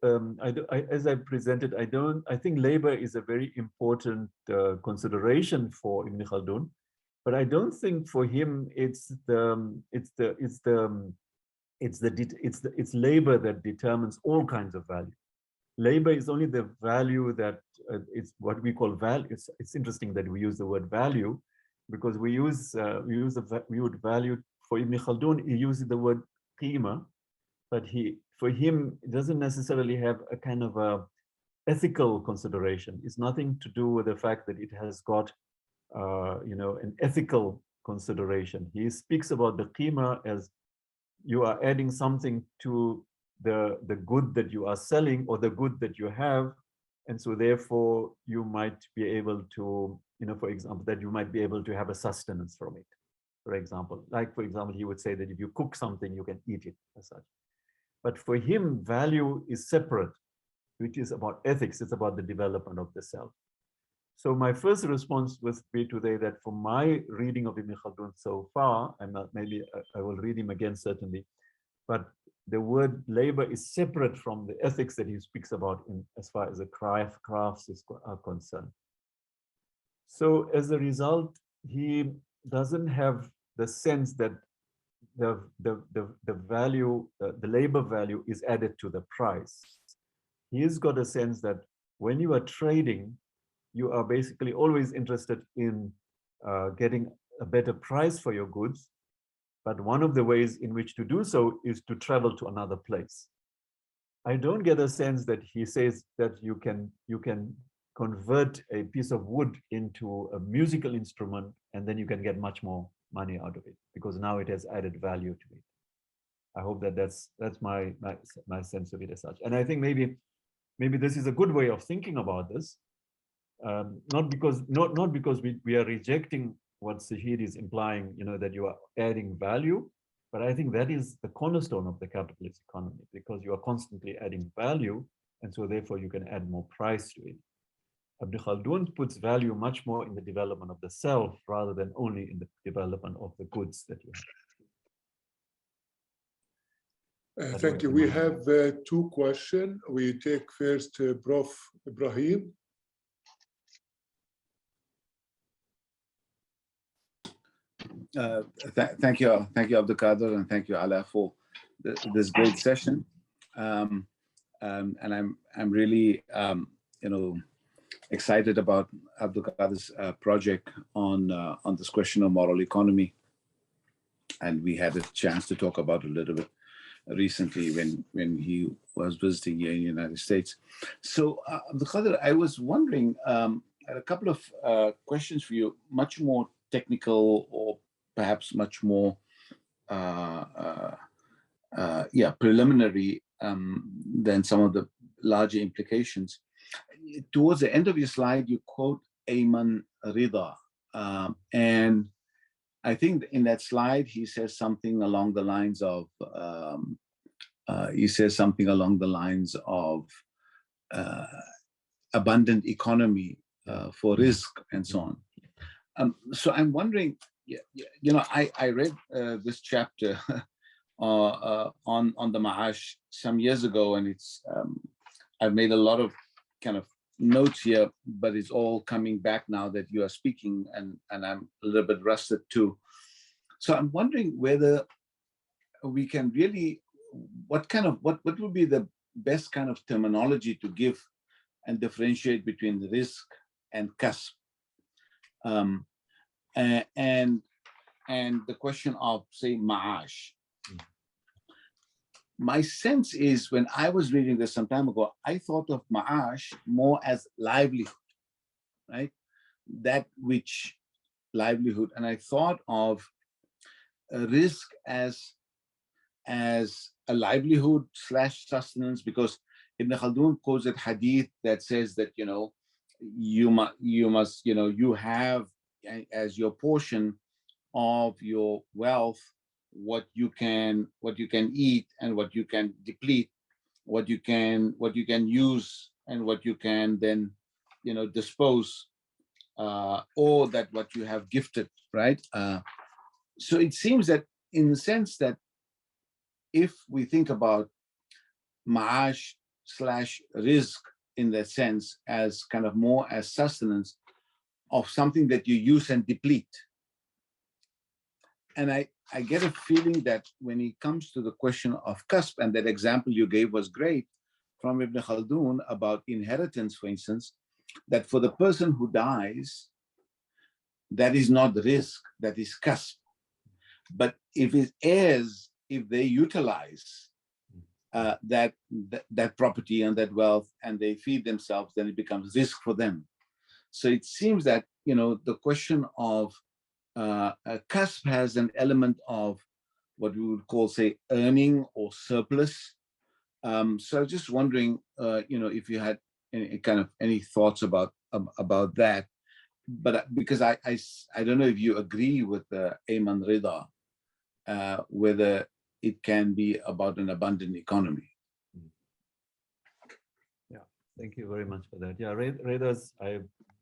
B: as I presented, I think labor is a very important consideration for Ibn Khaldun, but I don't think for him it's labor that determines all kinds of value. Labor is only the value that it's what we call value. It's interesting that we use the word value, because we would value for Ibn Khaldun. He uses the word qima, but for him it doesn't necessarily have a kind of a ethical consideration. It's nothing to do with the fact that it has got an ethical consideration. He speaks about the qima as you are adding something to the good that you are selling or the good that you have, and so therefore you might be able to, for example, that you might be able to have a sustenance from it. For example, he would say that if you cook something, you can eat it as such. But for him, value is separate, which is about ethics. It's about the development of the self. So my first response would be today that from my reading of Ibn Khaldun so far, maybe I will read him again certainly, but the word labor is separate from the ethics that he speaks about as far as the crafts are concerned. So as a result, he doesn't have the sense that the value, the labor value is added to the price. He's got a sense that when you are trading, you are basically always interested in getting a better price for your goods. But one of the ways in which to do so is to travel to another place. I don't get a sense that he says that you can convert a piece of wood into a musical instrument and then you can get much more money out of it because now it has added value to it. I hope that that's my sense of it as such. And I think maybe this is a good way of thinking about this. Not because we are rejecting what Shahid is implying, that you are adding value, but I think that is the cornerstone of the capitalist economy, because you are constantly adding value, and so therefore you can add more price to it. Ibn Khaldun puts value much more in the development of the self rather than only in the development of the goods that you have.
A: Thank you. We have two questions. We take first Prof. Ibrahim.
C: Thank you, Abdulkader, and thank you, Ala, for this great session. And I'm really, excited about Abdulkader's project on this question of moral economy. And we had a chance to talk about it a little bit recently when he was visiting here in the United States. So, Abdulkader, I was wondering, I had a couple of questions for you, much more technical or perhaps much more preliminary than some of the larger implications. Towards the end of your slide, you quote Ayman Rida, and I think in that slide he says something along the lines of abundant economy for risk and so on. So I'm wondering, I read this chapter on the maʿāsh some years ago, and it's I've made a lot of kind of notes here, but it's all coming back now that you are speaking, and I'm a little bit rusted too. So I'm wondering whether we can really, what would be the best kind of terminology to give and differentiate between risk and kasb, and the question of, say, maʿāsh. My sense is, when I was reading this some time ago, I thought of maʿāsh more as livelihood, right? That which livelihood, and I thought of risk as a livelihood / sustenance, because Ibn Khaldun quotes a hadith that says that you have as your portion of your wealth what you can eat and what you can deplete, what you can use and what you can then dispose, or that what you have gifted, right? So it seems that, in the sense that if we think about maʿāsh / risk in that sense as kind of more as sustenance of something that you use and deplete, and I get a feeling that when it comes to the question of kasb, and that example you gave was great from Ibn Khaldun about inheritance, for instance, that for the person who dies, that is not risk, that is kasb. But if his heirs, if they utilize that property and that wealth and they feed themselves, then it becomes risk for them. So it seems that the question of kasb has an element of what we would call, say, earning or surplus. So just wondering, if you had any thoughts about that. But because I don't know if you agree with Ayman Rida, whether it can be about an abundant economy.
B: Yeah, thank you very much for that. Yeah, Rida's, I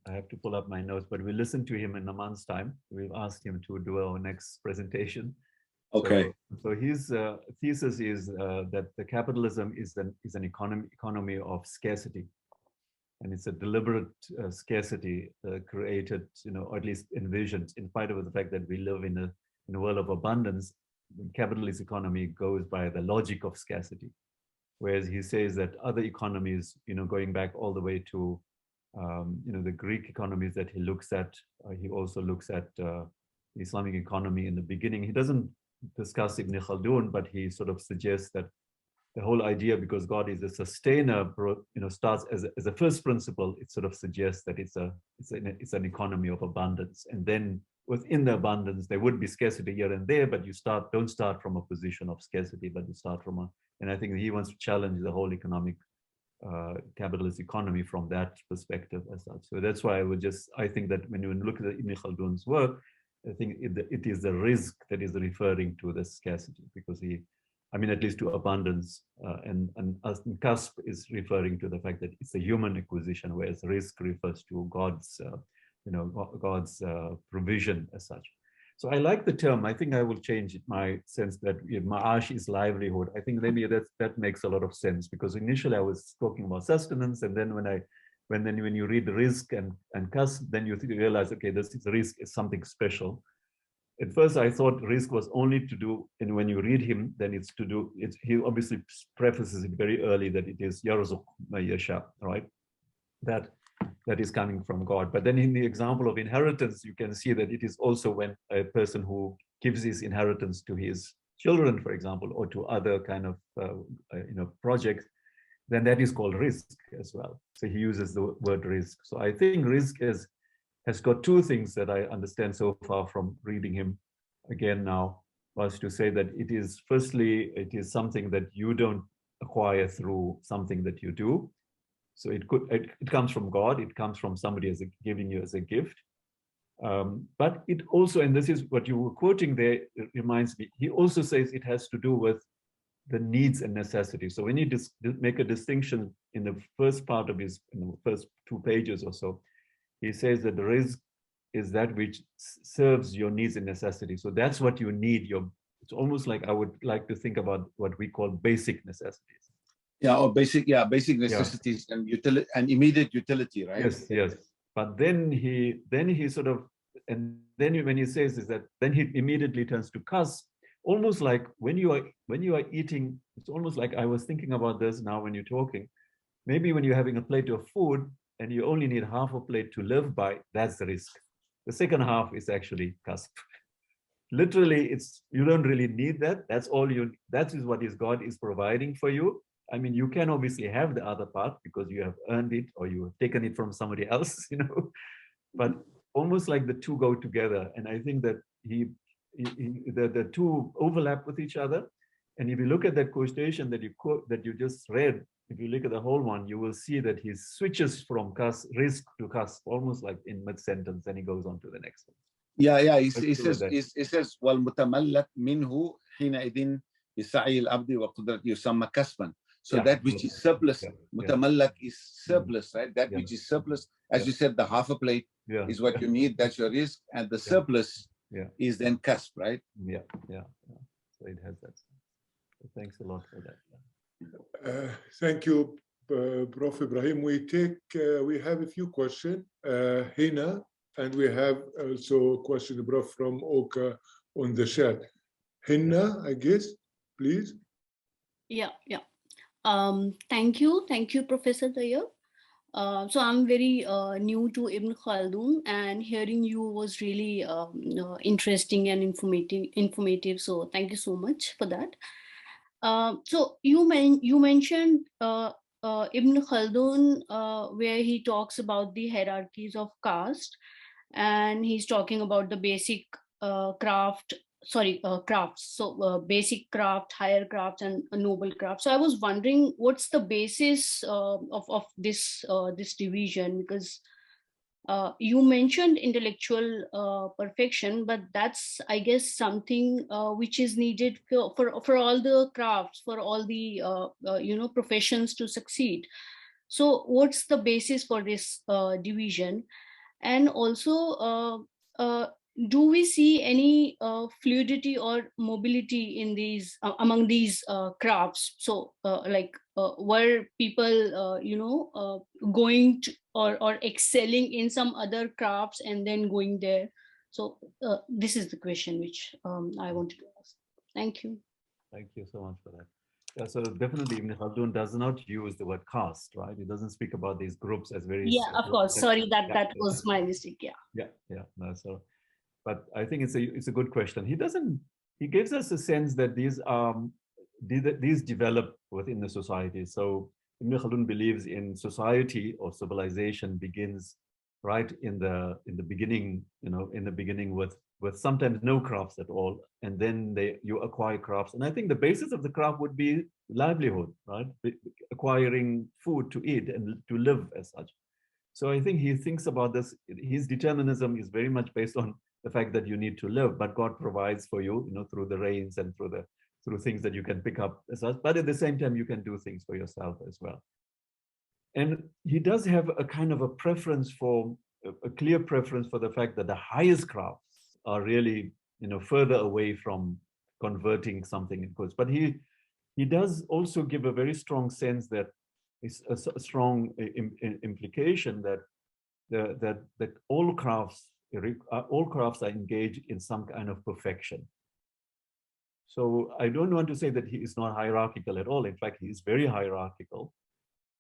B: have to pull up my notes, but we'll listen to him in a month's time. We've asked him to do our next presentation.
C: Okay.
B: So his thesis is that the capitalism is an economy of scarcity, and it's a deliberate scarcity created, or at least envisioned, in spite of the fact that we live in a world of abundance. The capitalist economy goes by the logic of scarcity, whereas he says that other economies, going back all the way to the Greek economies that he looks at, he also looks at the Islamic economy in the beginning. He doesn't discuss Ibn Khaldun, but he sort of suggests that the whole idea, because God is a sustainer, starts as a first principle. It sort of suggests that it's an economy of abundance, and then within the abundance there would be scarcity here and there, but you don't start from a position of scarcity, but you start from and I think he wants to challenge the whole economic capitalist economy from that perspective as such. So that's why I think that when you look at Ibn Khaldun's work, I think it is the risk that is referring to the scarcity, because at least to abundance, and kasb is referring to the fact that it's a human acquisition, whereas risk refers to God's provision as such. So I like the term. I think I will change my sense that maʿāsh is livelihood. I think maybe that makes a lot of sense, because initially I was talking about sustenance, and then when you read risk and kasb, then you realize, okay, this risk is something special. At first I thought risk was only to do, and when you read him, then he obviously prefaces it very early that it is yarzuq ma yasha, right? That is coming from God. But then in the example of inheritance, you can see that it is also when a person who gives his inheritance to his children, for example, or to other kind of projects, then that is called risk as well. So he uses the word risk. So I think risk has got two things that I understand so far from reading him again now. was to say that it is, firstly, it is something that you don't acquire through something that you do. So it comes from God, it comes from somebody giving you as a gift. But it also, and this is what you were quoting there, it reminds me, he also says it has to do with the needs and necessities. So when you make a distinction in the first part of his, in the first 2 pages or so, he says that the rizq is that which serves your needs and necessities. So that's what you need. It's almost like, I would like to think about what we call basic necessities.
C: Yeah, or basic necessities, yeah. and immediate utility, right?
B: Yes. But then he sort of, and then when he says is that, then he immediately turns to kas, almost like when you are eating, it's almost like, I was thinking about this now when you're talking, maybe when you're having a plate of food and you only need half a plate to live by, that's the risk. The second half is actually kasb. Literally, you don't really need that. That is what God is providing for you. I mean, you can obviously have the other part because you have earned it or you have taken it from somebody else, but almost like the two go together. And I think that the two overlap with each other. And if you look at that quotation that you just read, if you look at the whole one, you will see that he switches from risk to kasb, almost like in mid-sentence, and he goes on to the next one.
C: Yeah. He says, وَالْمُتَمَلَّكْ مِنْهُ حِينَئِذٍ بِسَعْيِ الْعَبْدِ وَقُدْرَتِهِ يُسَمَّى كَسْبًا. So that which is surplus, mutamallak is surplus, right? That which is surplus, as you said, the half a plate is what you need, that's your risk, and the surplus is then kasb, right?
B: Yeah. So it has that. So thanks a lot for that.
A: Thank you, Prof. Ibrahim. We have a few questions. Hina, and we have also a question, Prof, from Oka on the chat. Hina, I guess, please.
D: Yeah. Thank you, Professor Tayob. So I'm very new to Ibn Khaldun, and hearing you was really interesting and informative. So thank you so much for that. So you mentioned Ibn Khaldun, where he talks about the hierarchies of caste, and he's talking about the basic crafts. So basic craft, higher crafts, and noble craft. So I was wondering, what's the basis of this division? Because you mentioned intellectual perfection, but that's, I guess, something which is needed for all the crafts, for all the professions to succeed. So what's the basis for this division? And also, do we see any fluidity or mobility in these among these crafts? So were people going to or excelling in some other crafts and then going there? So this is the question which I wanted to ask. Thank you.
B: Thank you so much for that. Yeah, so definitely Ibn Khaldun does not use the word caste, right? He doesn't speak about these groups as very...
D: Yeah, of course. Sorry, that was my mistake. Yeah.
B: No, so, but I think it's a good question. He gives us a sense that these develop within the society. So Ibn Khaldun believes in society or civilization begins right in the beginning, in the beginning with sometimes no crafts at all, and then you acquire crafts. And I think the basis of the craft would be livelihood, right? Acquiring food to eat and to live as such. So I think he thinks about this. His determinism is very much based on the fact that you need to live, but God provides for you, through the rains and through things that you can pick up as such. But at the same time, you can do things for yourself as well. And he does have a kind of a clear preference for the fact that the highest crafts are really, further away from converting something in goods. But he does also give a very strong sense that it's a strong implication that all crafts are engaged in some kind of perfection. So I don't want to say that he is not hierarchical at all. In fact, he is very hierarchical.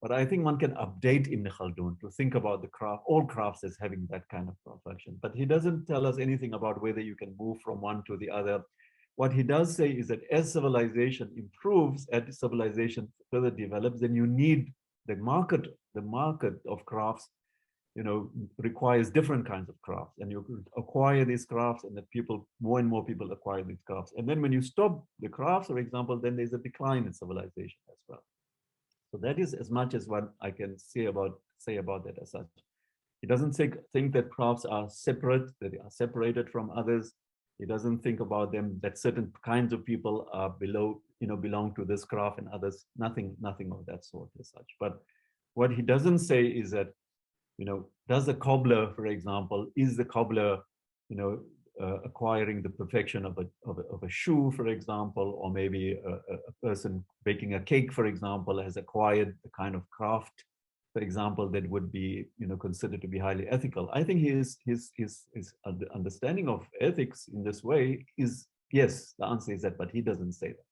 B: But I think one can update Ibn Khaldun to think about all crafts as having that kind of perfection. But he doesn't tell us anything about whether you can move from one to the other. What he does say is that as civilization improves, as civilization further develops, then you need the market of crafts requires different kinds of crafts, and you acquire these crafts, and that more and more people acquire these crafts. And then when you stop the crafts, for example, then there's a decline in civilization as well. So that is as much as what I can say about that as such. He doesn't think that crafts are separate, that they are separated from others. He doesn't think about them, that certain kinds of people are belong to this craft and others, nothing of that sort as such. But what he doesn't say is that, does a cobbler, for example, is the cobbler, acquiring the perfection of a shoe, for example, or maybe a person baking a cake, for example, has acquired the kind of craft, for example, that would be considered to be highly ethical. I think his understanding of ethics in this way is yes. The answer is that, but he doesn't say that.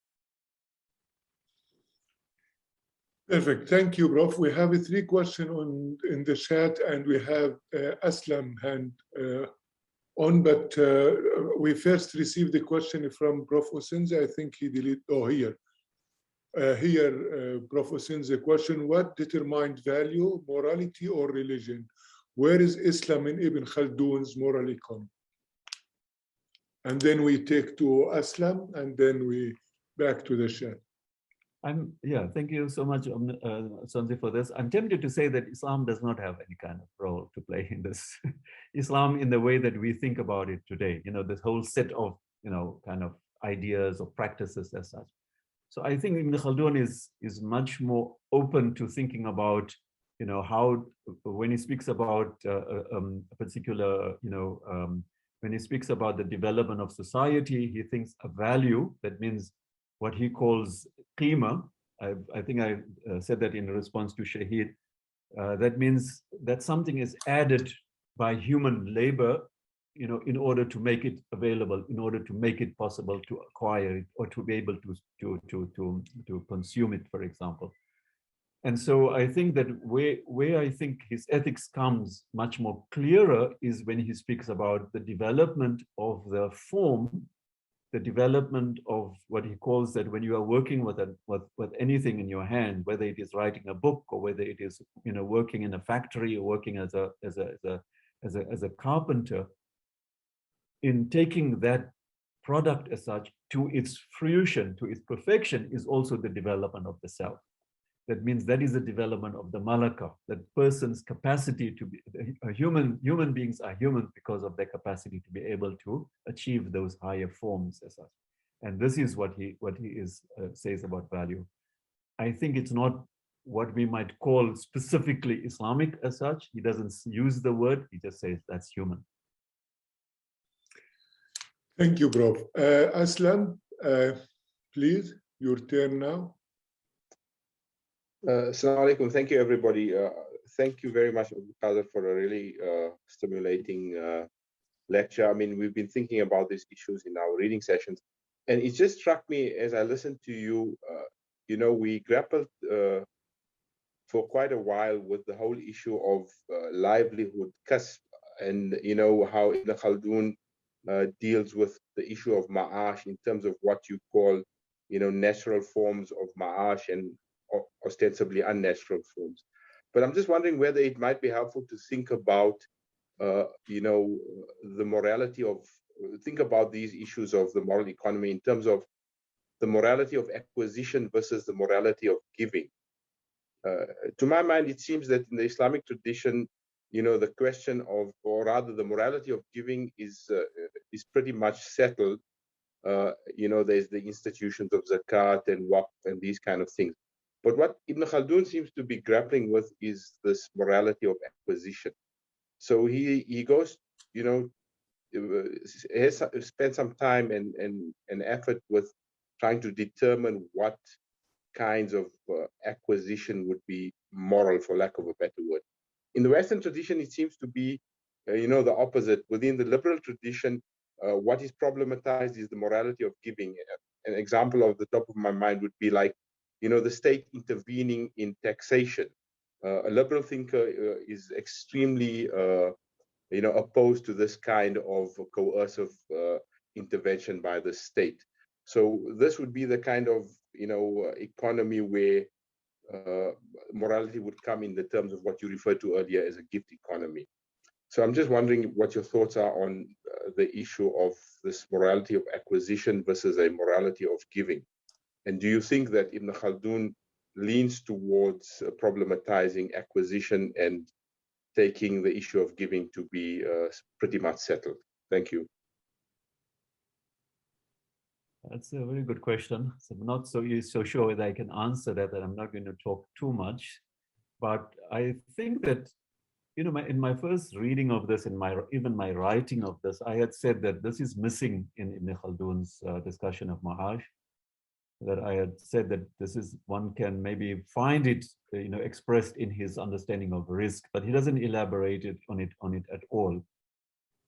A: Perfect. Thank you, Prof. We have 3 questions in the chat, and we have Aslam hand on, but we first received the question from Prof. Osenze. I think he deleted. Oh, here. Prof. Osenze question: what determined value, morality, or religion? Where is Islam in Ibn Khaldun's moral economy? And then we take to Aslam, and then we back to the chat.
B: Thank you so much, Sanjay, for this. I'm tempted to say that Islam does not have any kind of role to play in this. Islam, in the way that we think about it today, this whole set of, kind of ideas or practices as such. So I think Ibn Khaldun is much more open to thinking about, how, when he speaks about a particular, when he speaks about the development of society, he thinks a value, that means what he calls qima. I think I said that in response to Shahid. That means that something is added by human labor, in order to make it available, in order to make it possible to acquire it or to be able to consume it, for example. And so I think that where I think his ethics comes much more clearer is when he speaks about the development of the form, the development of what he calls that when you are working with anything in your hand, whether it is writing a book or whether it is working in a factory or working as a carpenter, in taking that product as such to its fruition, to its perfection, is also the development of the self. That means that is the development of the malaka, that person's capacity to be human beings are human because of their capacity to be able to achieve those higher forms as such. And this is what he says about value. I think it's not what we might call specifically Islamic as such. He doesn't use the word, he just says that's human.
A: Thank you, Prof. Aslam, please, your turn now.
E: Assalamu alaikum. Thank you, everybody. Thank you very much, Abdulkader, for a really stimulating lecture. I mean, we've been thinking about these issues in our reading sessions, and it just struck me as I listened to you, we grappled for quite a while with the whole issue of livelihood, kasb, and how Ibn Khaldun deals with the issue of maʿāsh in terms of what you call, natural forms of maʿāsh and ostensibly unnatural forms. But I'm just wondering whether it might be helpful to think about, the morality of, think about these issues of the moral economy in terms of the morality of acquisition versus the morality of giving. To my mind, it seems that in the Islamic tradition, the question of, or rather the morality of giving is pretty much settled. There's the institutions of zakat and waqf and these kind of things. But what Ibn Khaldun seems to be grappling with is this morality of acquisition. So he goes, has spent some time and effort with trying to determine what kinds of acquisition would be moral, for lack of a better word. In the Western tradition, it seems to be, the opposite. Within the liberal tradition, what is problematized is the morality of giving. An example off the top of my mind would be like, the state intervening in taxation. A liberal thinker is extremely, opposed to this kind of coercive intervention by the state. So this would be the kind of, economy where morality would come in the terms of what you referred to earlier as a gift economy. So I'm just wondering what your thoughts are on the issue of this morality of acquisition versus a morality of giving. And do you think that Ibn Khaldun leans towards problematizing acquisition and taking the issue of giving to be pretty much settled? Thank you.
B: That's a very good question. So I'm not so sure whether I can answer that, and I'm not going to talk too much. But I think that, you know, in my first reading of this, even my writing of this, I had said that this is missing in Ibn Khaldun's discussion of maʿāsh. That I had said that this is, one can maybe find it, you know, expressed in his understanding of risk, but he doesn't elaborate on it at all.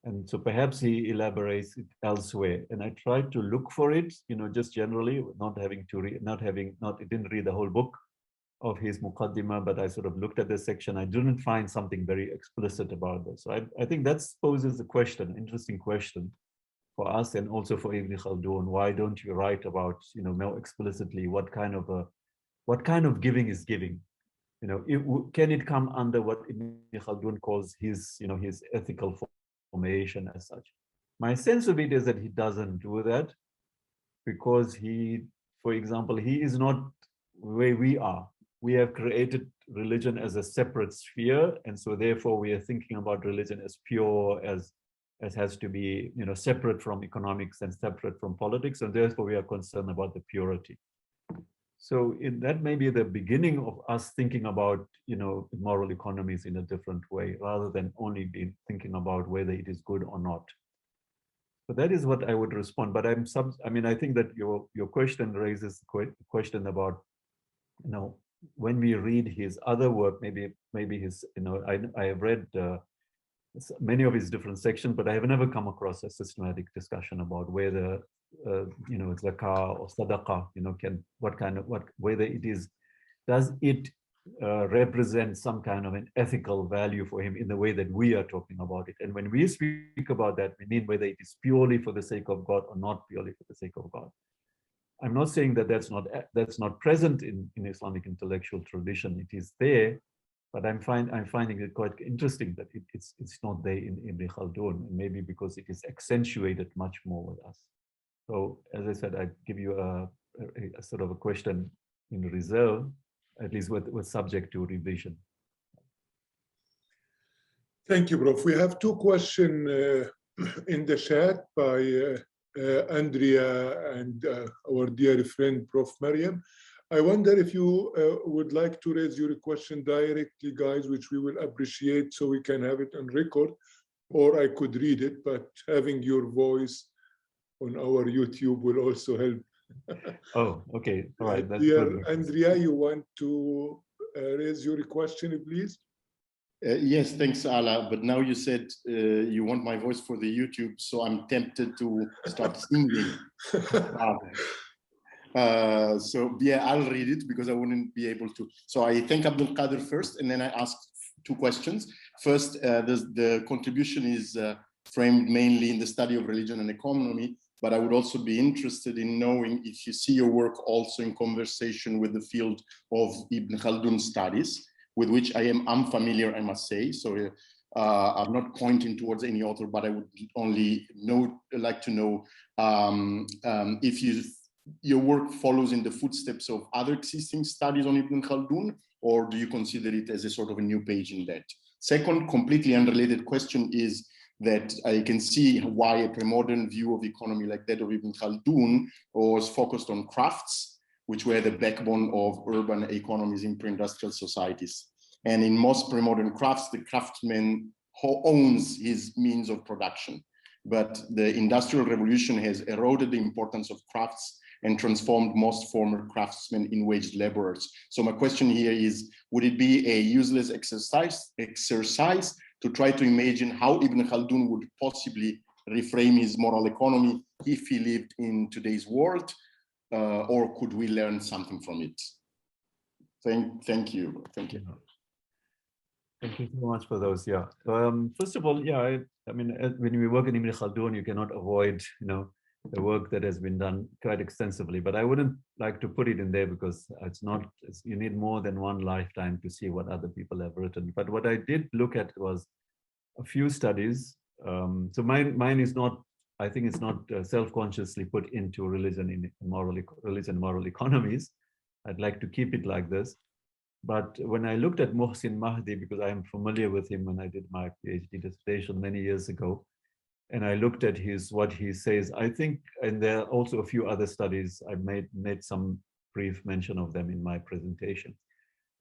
B: And so perhaps he elaborates it elsewhere. And I tried to look for it, you know, just generally, not having to read, I didn't read the whole book of his Muqaddimah, but I sort of looked at this section. I didn't find something very explicit about this. So I think that poses a question, interesting question for us and also for Ibn Khaldun. Why don't you write about, you know, more explicitly what kind of giving is giving? You know, can it come under what Ibn Khaldun calls his, you know, his ethical formation as such? My sense of it is that he doesn't do that because he, for example, he is not where we are. We have created religion as a separate sphere, and so therefore we are thinking about religion as pure, as has to be, you know, separate from economics and separate from politics, and therefore we are concerned about the purity. So that may be the beginning of us thinking about, you know, moral economies in a different way, rather than only thinking about whether it is good or not. But that is what I would respond. But I mean, I think that your question raises the question about, you know, when we read his other work, maybe his, you know, I have read many of his different sections, but I have never come across a systematic discussion about whether, you know, zakah or sadaqah, you know, whether it is, does it represent some kind of an ethical value for him in the way that we are talking about it. And when we speak about that, we mean whether it is purely for the sake of God or not purely for the sake of God. I'm not saying that that's not present in Islamic intellectual tradition. It is there, but I'm finding it quite interesting that it's not there in Ibn Khaldun, maybe because it is accentuated much more with us. So as I said, I give you a sort of a question in reserve, at least with subject to revision.
A: Thank you, Prof. We have two questions in the chat by Andrea and our dear friend, Prof. Mariam. I wonder if you would like to raise your question directly, guys, which we will appreciate so we can have it on record, or I could read it, but having your voice on our YouTube will also help.
B: Oh, okay. All right. That's
A: dear
B: good.
A: Andrea, you want to raise your question, please?
F: Yes, thanks, Ala. But now you said you want my voice for the YouTube, so I'm tempted to start singing. So yeah, I'll read it because I wouldn't be able to. So I thank Abdulkader first, and then I ask two questions. First, the contribution is framed mainly in the study of religion and economy, but I would also be interested in knowing if you see your work also in conversation with the field of Ibn Khaldun studies, with which I am unfamiliar, I must say. So I'm not pointing towards any author, but I would only like to know if your work follows in the footsteps of other existing studies on Ibn Khaldun, or do you consider it as a sort of a new page in that? Second, completely unrelated question is that I can see why a pre-modern view of economy like that of Ibn Khaldun was focused on crafts, which were the backbone of urban economies in pre-industrial societies. And in most pre-modern crafts, the craftsman owns his means of production. But the Industrial Revolution has eroded the importance of crafts and transformed most former craftsmen in wage laborers. So my question here is, would it be a useless exercise to try to imagine how Ibn Khaldun would possibly reframe his moral economy if he lived in today's world? Or could we learn something from it? Thank you. Thank you.
B: Thank you so much for those. Yeah. First of all, yeah, I mean, when we work in Ibn Khaldun, you cannot avoid, you know, the work that has been done quite extensively, but I wouldn't like to put it in there because you need more than one lifetime to see what other people have written. But what I did look at was a few studies. So mine is not, I think it's not self-consciously put into religion moral economies. I'd like to keep it like this. But when I looked at Mohsin Mahdi, because I am familiar with him when I did my PhD dissertation many years ago, and I looked at what he says, I think, and there are also a few other studies, I made some brief mention of them in my presentation.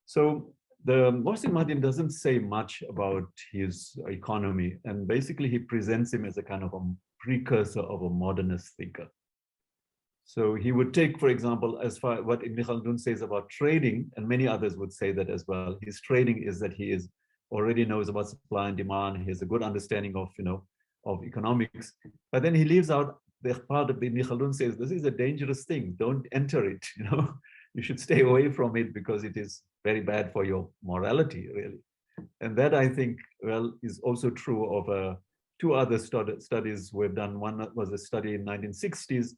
B: So the Mohsin Mahdi doesn't say much about his economy, and basically he presents him as a kind of a precursor of a modernist thinker. So he would take, for example, as far what Ibn Khaldun says about trading, and many others would say that as well. His trading is that he already knows about supply and demand. He has a good understanding of, of economics. But then he leaves out the part of Ibn Khaldun says, this is a dangerous thing. Don't enter it. You should stay away from it because it is very bad for your morality, really. And that, I think, well, is also true of two other studies we've done. One was a study in 1960s,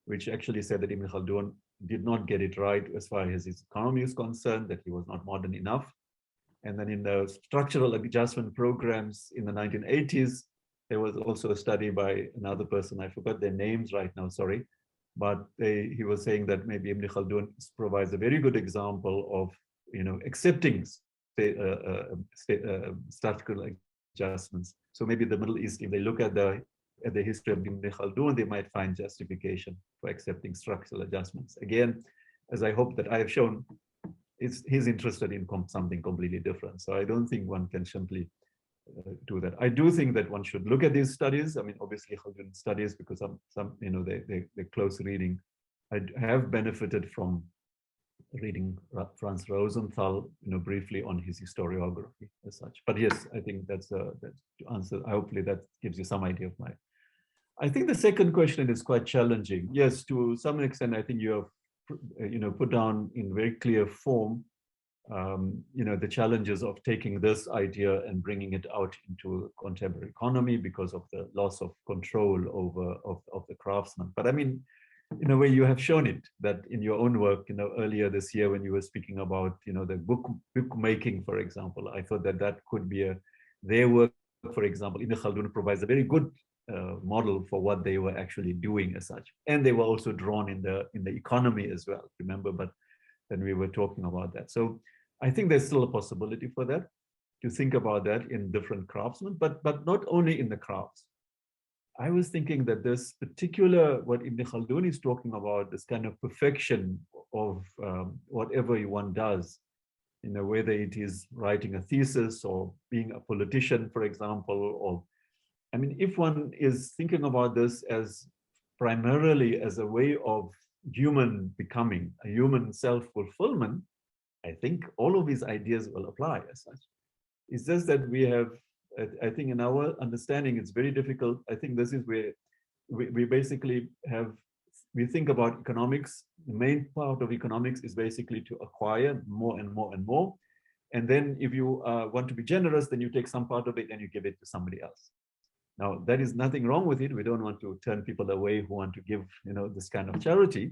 B: which actually said that Ibn Khaldun did not get it right as far as his economy is concerned, that he was not modern enough. And then in the structural adjustment programs in the 1980s, there was also a study by another person, I forgot their names right now, sorry, but he was saying that maybe Ibn Khaldun provides a very good example of, accepting structural adjustments. So maybe the Middle East, if they look at the history of Ibn Khaldun, they might find justification for accepting structural adjustments. Again, as I hope that I have shown, he's interested in something completely different. So I don't think one can simply do that. I do think that one should look at these studies. I mean, obviously Khaldun studies, because they're close reading. I have benefited from reading Franz Rosenthal, briefly on his historiography as such. But yes, I think that's to answer. Hopefully that gives you some idea of I think the second question is quite challenging. Yes, to some extent, I think you have, put down in very clear form, the challenges of taking this idea and bringing it out into contemporary economy because of the loss of control of the craftsman. But I mean, in a way, you have shown it that in your own work, earlier this year when you were speaking about, the book making, for example, I thought that could be their work, for example. Ibn Khaldun provides a very good model for what they were actually doing as such, and they were also drawn in the economy as well. Remember, but then we were talking about that. So I think there's still a possibility for that, to think about that in different craftsmen, but not only in the crafts. I was thinking that this particular, what Ibn Khaldun is talking about, this kind of perfection of whatever one does, whether it is writing a thesis or being a politician, for example, or, I mean, if one is thinking about this as primarily as a way of human becoming, a human self-fulfillment, I think all of these ideas will apply as such. It's just that we have, I think in our understanding, it's very difficult. I think this is where we basically we think about economics. The main part of economics is basically to acquire more and more and more. And then if you want to be generous, then you take some part of it and you give it to somebody else. Now, there is nothing wrong with it. We don't want to turn people away who want to give, this kind of charity.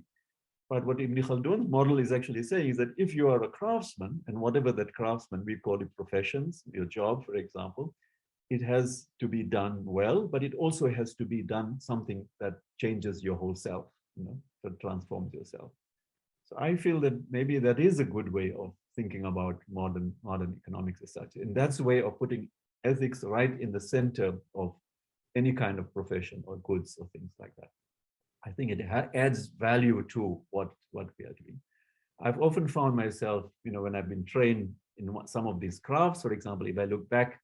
B: But what Ibn Khaldun's model is actually saying is that if you are a craftsman, and whatever that craftsman, we call it professions, your job, for example, it has to be done well, but it also has to be done something that changes your whole self, that transforms yourself. So I feel that maybe that is a good way of thinking about modern economics as such. And that's a way of putting ethics right in the center of any kind of profession or goods or things like that. I think it adds value to what we are doing. I've often found myself, when I've been trained in some of these crafts, for example, if I look back,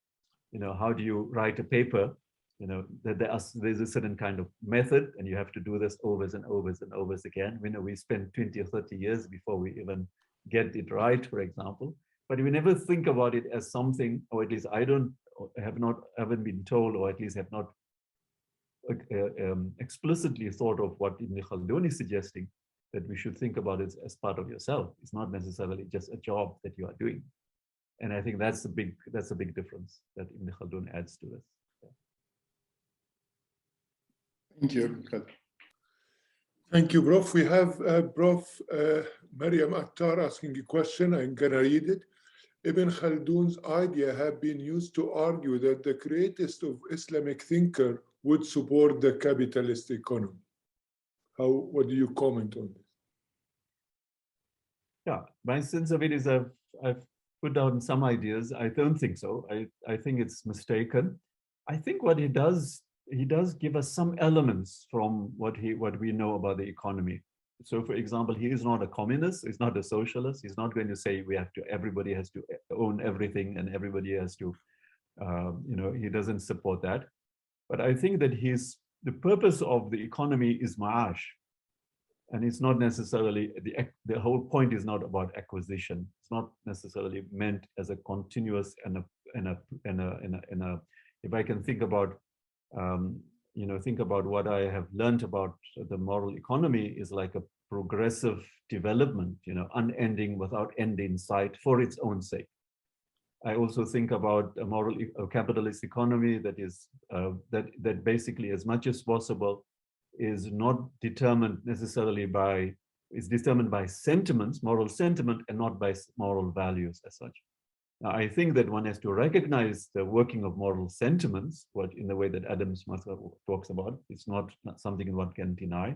B: how do you write a paper? There's a certain kind of method, and you have to do this overs and overs and overs again. We spend 20 or 30 years before we even get it right, for example. But we never think about it as something, or at least I haven't been told, or at least have not explicitly thought of what Ibn Khaldun is suggesting, that we should think about it as part of yourself. It's not necessarily just a job that you are doing. And I think that's a big difference that Ibn Khaldun adds to this. Yeah.
F: Thank you.
A: Thank you, Prof. We have Prof. Mariam Attar asking a question. I'm going to read it. Ibn Khaldun's idea have been used to argue that the greatest of Islamic thinker would support the capitalist economy. What do you comment on this?
B: Yeah, my sense of it is I've put down some ideas. I don't think so. I think it's mistaken. I think what he does give us some elements from what we know about the economy. So, for example, he is not a communist. He's not a socialist. He's not going to say everybody has to own everything and everybody has to, he doesn't support that. But I think that the purpose of the economy is maʿāsh, and it's not necessarily the whole point is not about acquisition. It's not necessarily meant as a continuous if I can think about what I have learned about the moral economy is like a progressive development, unending without end in sight for its own sake. I also think about a capitalist economy that is that basically, as much as possible, is not determined necessarily is determined by sentiments, moral sentiment, and not by moral values as such. Now, I think that one has to recognize the working of moral sentiments, in the way that Adam Smith talks about. It's not something one can deny.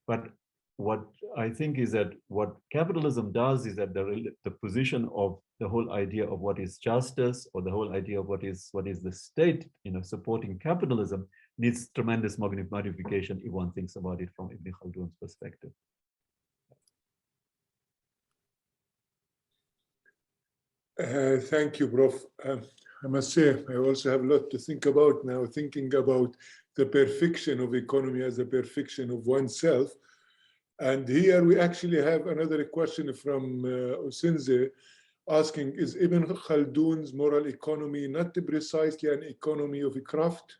B: But what I think is that what capitalism does is that the position of the whole idea of what is justice, or the whole idea of what is the state, supporting capitalism, needs tremendous modification if one thinks about it from Ibn Khaldun's perspective.
A: Thank you, Prof. I must say, I also have a lot to think about now, thinking about the perfection of economy as a perfection of oneself. And here we actually have another question from Osinze asking, is Ibn Khaldun's moral economy not precisely an economy of craft?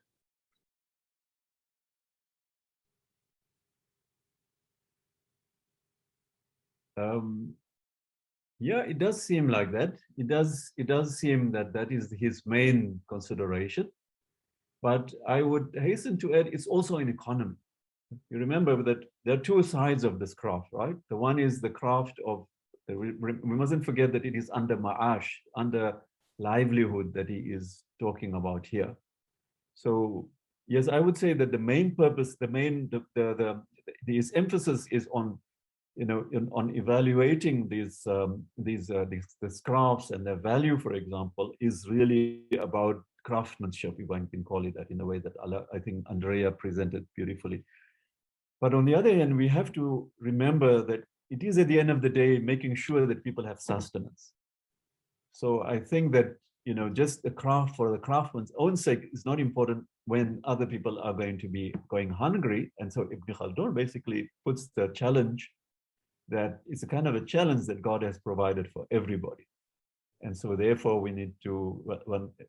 B: Yeah, it does seem like that. It does seem that is his main consideration. But I would hasten to add, it's also an economy. You remember that there are two sides of this craft, right? The one is the craft of, we mustn't forget that it is under maʿāsh, under livelihood, that he is talking about here. So yes, I would say that the main purpose, his emphasis is on, on evaluating these crafts and their value, for example, is really about craftsmanship, if one can call it that, in a way that I think Andrea presented beautifully. But on the other hand, we have to remember that it is at the end of the day making sure that people have sustenance. So I think that, just the craft for the craftsman's own sake is not important when other people are going to be going hungry. And so Ibn Khaldun basically puts the challenge that it's a kind of a challenge that God has provided for everybody. And so therefore we need to,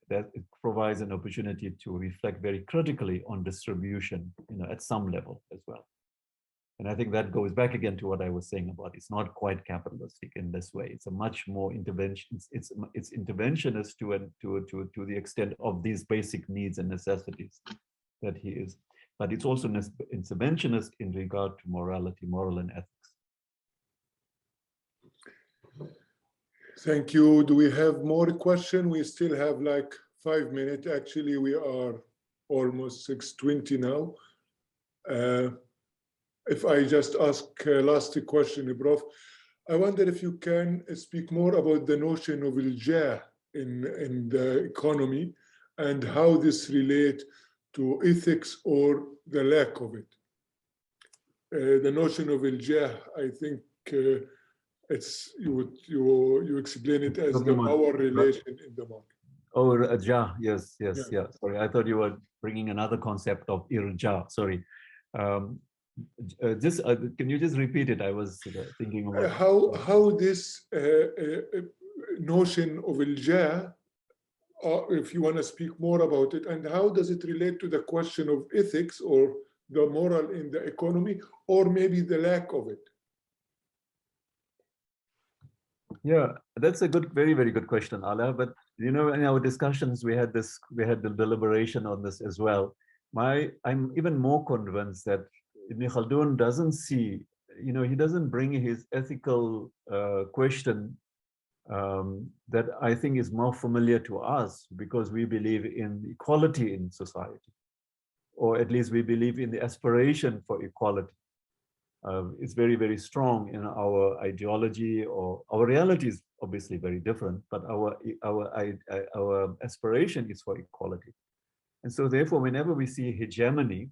B: that it provides an opportunity to reflect very critically on distribution, at some level as well. And I think that goes back again to what I was saying about it's not quite capitalistic in this way. It's a much more intervention. It's interventionist to the extent of these basic needs and necessities that he is. But it's also interventionist in regard to morality, moral and ethics.
A: Thank you. Do we have more questions? We still have like 5 minutes. Actually, we are almost 6:20 now. If I just ask last question, Prof, I wonder if you can speak more about the notion of al-jah in the economy and how this relates to ethics or the lack of it. The notion of al-jah, I think it's you explain it as the power relation in the market.
B: Oh, jah, yes. Sorry, I thought you were bringing another concept of irja. Sorry. Can you just repeat it? I was thinking about
A: how this notion of al-jah, if you want to speak more about it, and how does it relate to the question of ethics or the moral in the economy, or maybe the lack of it?
B: Yeah, that's a good, very, very good question, Ala. But in our discussions, we had the deliberation on this as well. I'm even more convinced that Ibn Khaldun doesn't see, he doesn't bring his ethical question that I think is more familiar to us because we believe in equality in society, or at least we believe in the aspiration for equality. It's very, very strong in our ideology, or our reality is obviously very different, but our aspiration is for equality. And so therefore, whenever we see hegemony,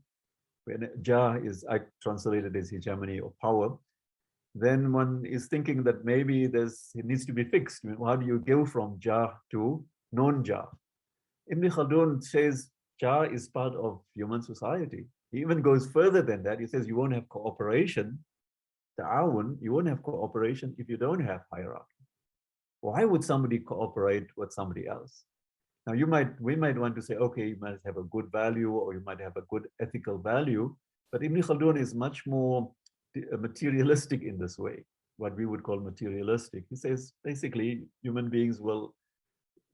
B: when Jah is translated as hegemony or power, then one is thinking that maybe it needs to be fixed. How do you go from Jah to non-Jah? Ibn Khaldun says Jah is part of human society. He even goes further than that. He says you won't have cooperation, ta'awun, you won't have cooperation if you don't have hierarchy. Why would somebody cooperate with somebody else? Now we might want to say, okay, you might have a good value or you might have a good ethical value, but Ibn Khaldun is much more materialistic in this way, what we would call materialistic. He says basically human beings will,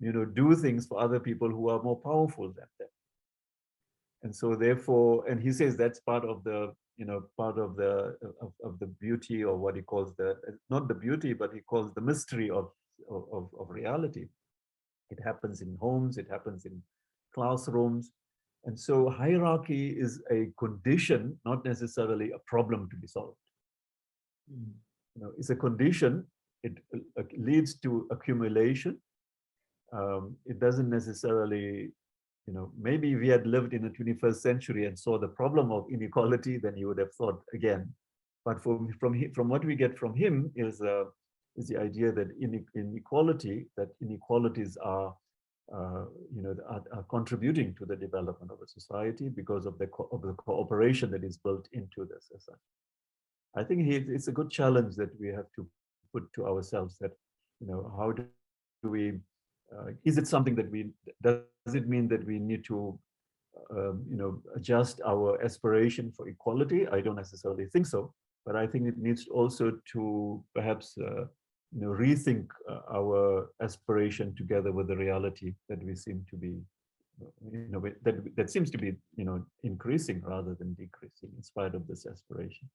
B: do things for other people who are more powerful than them. And so therefore, and he says that's part of the, part of the beauty, or what he calls not the beauty, but he calls the mystery of reality. It happens in homes, it happens in classrooms. And so hierarchy is a condition, not necessarily a problem to be solved. It's a condition, it leads to accumulation. It doesn't necessarily, maybe if we had lived in the 21st century and saw the problem of inequality, then you would have thought again. But from what we get from him is the idea that inequalities are contributing to the development of a society because of the cooperation that is built into this. As such. I think it's a good challenge that we have to put to ourselves that, how do we, is it something that does it mean that we need to, adjust our aspiration for equality? I don't necessarily think so, but I think it needs also to perhaps, rethink our aspiration together with the reality that we seem to be, that seems to be, increasing rather than decreasing in spite of this aspiration.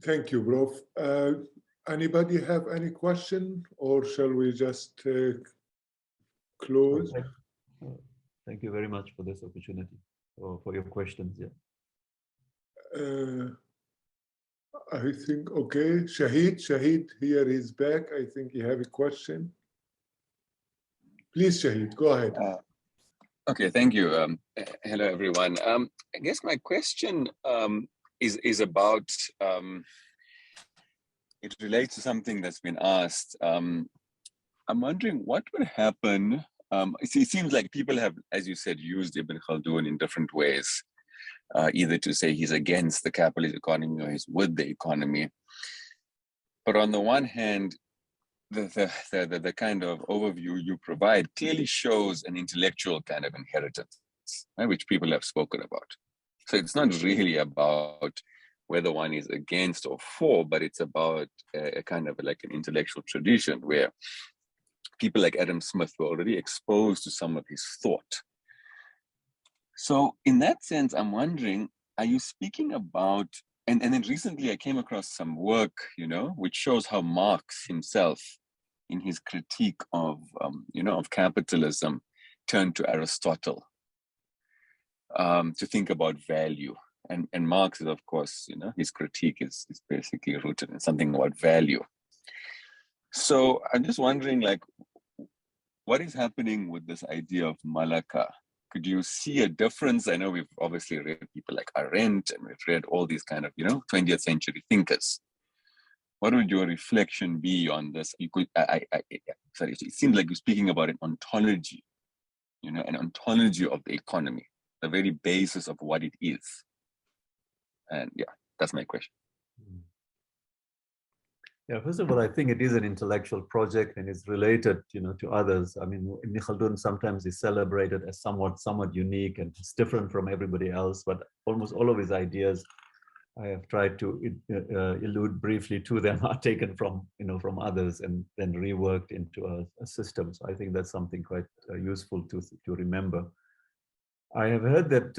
A: Thank you, Prof. Anybody have any question, or shall we just close?
B: Thank you very much for this opportunity, or for your questions. Yeah.
A: I think, okay, Shahid, here he's back. I think you have a question. Please, Shahid, go ahead.
G: Okay, thank you. Hello, everyone. I guess my question is about, it relates to something that's been asked. I'm wondering what would happen. It seems like people have, as you said, used Ibn Khaldun in different ways. Either to say he's against the capitalist economy or he's with the economy. But on the one hand, the kind of overview you provide clearly shows an intellectual kind of inheritance, right, which people have spoken about. So it's not really about whether one is against or for, but it's about a kind of like an intellectual tradition where people like Adam Smith were already exposed to some of his thought. So in that sense, I'm wondering, are you speaking about, and then recently I came across some work, which shows how Marx himself, in his critique of, of capitalism, turned to Aristotle to think about value. And Marx is, of course, his critique is basically rooted in something about value. So I'm just wondering, like, what is happening with this idea of Malaka? Could you see a difference? I know we've obviously read people like Arendt, and we've read all these kind of, 20th century thinkers. What would your reflection be on this? You could, sorry, it seems like you're speaking about an ontology, an ontology of the economy, the very basis of what it is. And yeah, that's my question.
B: Yeah, first of all, I think it is an intellectual project and it's related, to others. I mean, Ibn Khaldun sometimes is celebrated as somewhat unique and it's different from everybody else, but almost all of his ideas, I have tried to allude briefly to them, are taken from, from others and then reworked into a system. So I think that's something quite useful to remember. I have heard that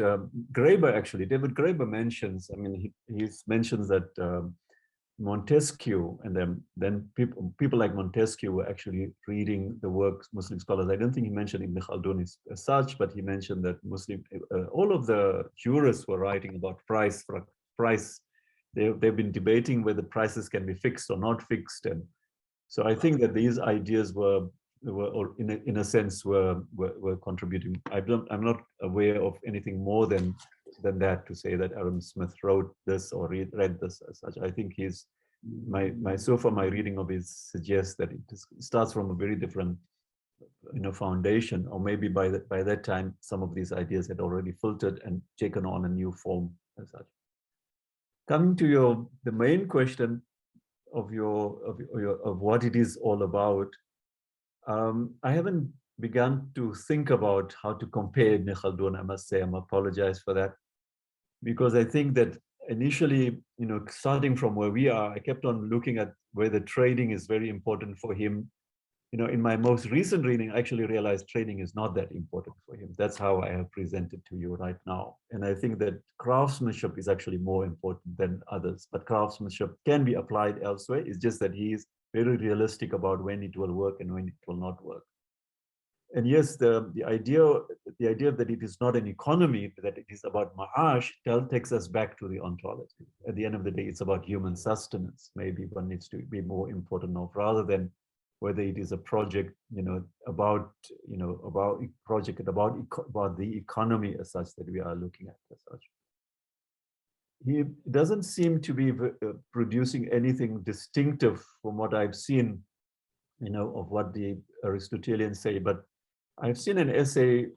B: Graeber, actually, David Graeber mentions, I mean, he mentions that Montesquieu, and then people like Montesquieu were actually reading the works, Muslim scholars. I don't think he mentioned Ibn Khaldun as such, but he mentioned that all of the jurists were writing about price. They've been debating whether prices can be fixed or not fixed. And so I think that these ideas were in a sense were contributing. I'm not aware of anything more than that to say that Adam Smith wrote this or read this as such. I think so far my reading of it suggests that it starts from a very different foundation, or maybe by that time some of these ideas had already filtered and taken on a new form as such. Coming to the main question of what it is all about, I haven't begun to think about how to compare Ibn Khaldun, I must say. I apologize for that, because I think that initially, starting from where we are, I kept on looking at whether trading is very important for him. In my most recent reading, I actually realized trading is not that important for him. That's how I have presented to you right now. And I think that craftsmanship is actually more important than others, but craftsmanship can be applied elsewhere. It's just that he is very realistic about when it will work and when it will not work. And yes, the idea that it is not an economy, that it is about maʿāsh, takes us back to the ontology. At the end of the day, it's about human sustenance. Maybe one needs to be more important of, rather than whether it is a project, about the economy as such that we are looking at as such. He doesn't seem to be producing anything distinctive from what I've seen, of what the Aristotelians say. But I've seen an essay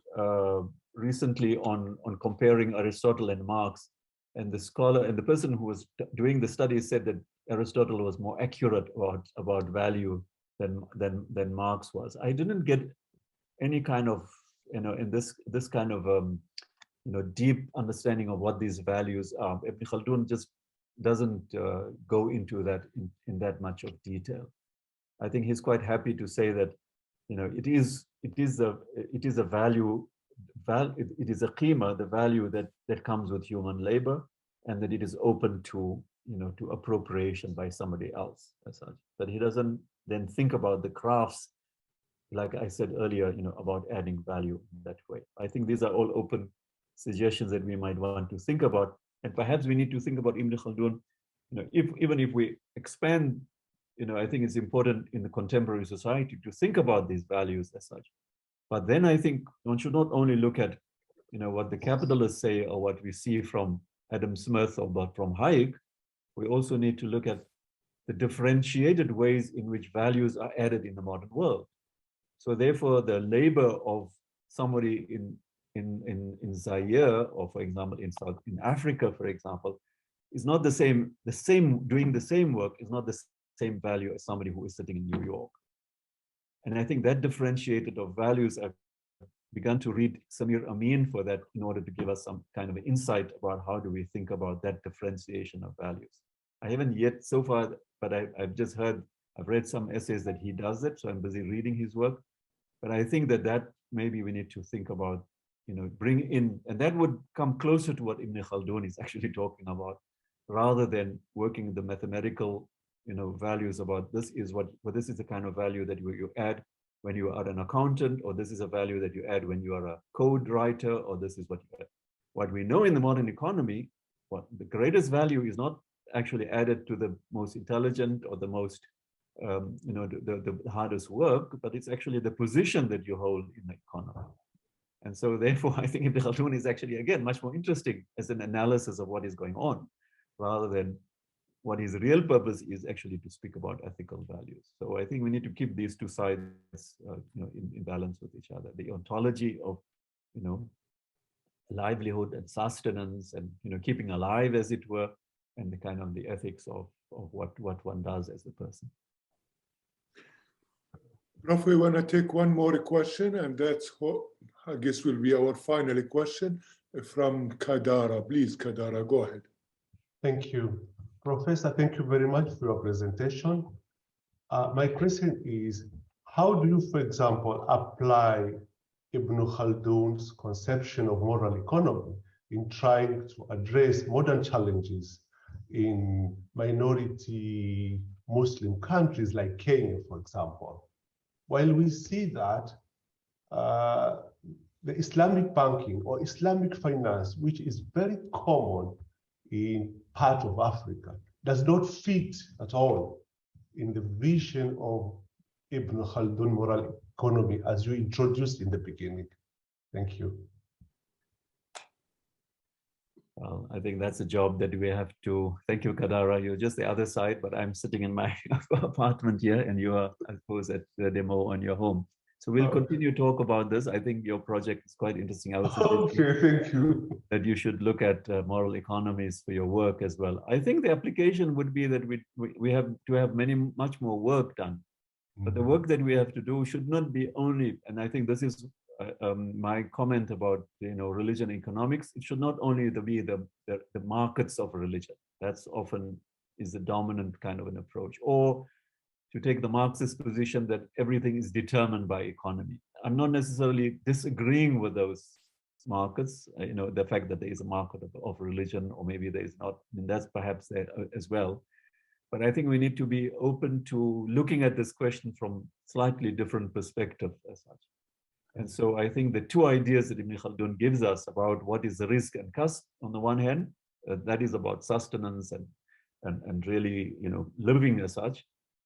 B: recently on comparing Aristotle and Marx, and the scholar and the person who was doing the study said that Aristotle was more accurate about value than Marx was. I didn't get any kind of, in this kind of deep understanding of what these values are. Ibn Khaldun just doesn't go into that in that much of detail. I think he's quite happy to say that it is a value, it is a qima, the value that comes with human labor, and that it is open to to appropriation by somebody else as such. That he doesn't then think about the crafts, like I said earlier, about adding value in that way. I think these are all open suggestions that we might want to think about, and perhaps we need to think about Ibn Khaldun. Even if we expand, I think it's important in the contemporary society to think about these values as such. But then I think one should not only look at, what the capitalists say or what we see from Adam Smith or from Hayek. We also need to look at the differentiated ways in which values are added in the modern world. So therefore, the labor of somebody in Zaire, or for example in Africa, for example, is not the same. Doing the same work is not the same value as somebody who is sitting in New York. And I think that differentiated of values, I've begun to read Samir Amin for that, in order to give us some kind of insight about how do we think about that differentiation of values. I haven't yet so far, but I've read some essays that he does it, so I'm busy reading his work. But I think that maybe we need to think about, bring in, and that would come closer to what Ibn Khaldun is actually talking about, rather than working the mathematical, values about this is this is the kind of value that you add when you are an accountant, or this is a value that you add when you are a code writer, or this is what you add. What we know in the modern economy, what the greatest value is not actually added to the most intelligent or the most, the hardest work, but it's actually the position that you hold in the economy. And so therefore, I think Ibn Khaldun is actually, again, much more interesting as an analysis of what is going on, rather than what his real purpose is actually to speak about ethical values. So I think we need to keep these two sides, in balance with each other. The ontology of, livelihood and sustenance, and keeping alive, as it were, and the kind of the ethics of what one does as a person.
A: Prof, we want to take one more question, and that's what I guess will be our final question from Kadara. Please, Kadara, go ahead.
H: Thank you. Professor, thank you very much for your presentation. My question is, how do you, for example, apply Ibn Khaldun's conception of moral economy in trying to address modern challenges in minority Muslim countries like Kenya, for example. While we see that the Islamic banking or Islamic finance, which is very common in part of Africa, does not fit at all in the vision of Ibn Khaldun moral economy as you introduced in the beginning. Thank you.
B: Well, I think that's a job that we have to, thank you, Kadara. You're just the other side, but I'm sitting in my apartment here and you are, I suppose, at the demo on your home. So we'll continue to talk about this. I think your project is quite interesting. I was
H: okay, thank you.
B: That you should look at moral economies for your work as well. I think the application would be that we have to have much more work done. But the work that we have to do should not be only, and I think this is my comment about religion economics. It should not only be the markets of religion. That's often is the dominant kind of an approach, or to take the Marxist position that everything is determined by economy. I'm not necessarily disagreeing with those markets, the fact that there is a market of religion, or maybe there is not, and that's perhaps there as well. But I think we need to be open to looking at this question from slightly different perspective as such. And so I think the two ideas that Ibn Khaldun gives us about what is the risk and kasb on the one hand, that is about sustenance and really, living as such.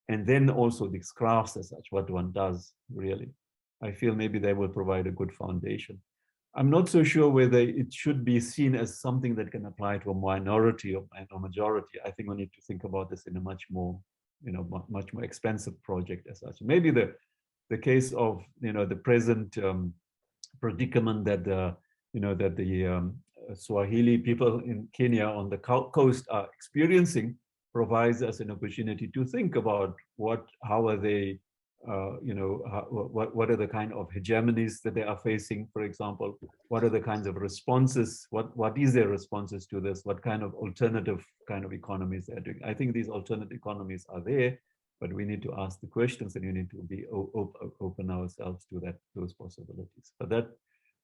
B: And then also these crafts as such, what one does really. I feel maybe they will provide a good foundation. I'm not so sure whether it should be seen as something that can apply to a minority or a majority. I think we need to think about this in a much more, much more expensive project as such. Maybe the case of, the present predicament that the Swahili people in Kenya on the coast are experiencing provides us an opportunity to think about how are they, what are the kind of hegemonies that they are facing, for example, what are the kinds of responses, what is their responses to this, what kind of alternative kind of economies they're doing. I think these alternative economies are there, but we need to ask the questions and you need to be open ourselves to those possibilities. But that,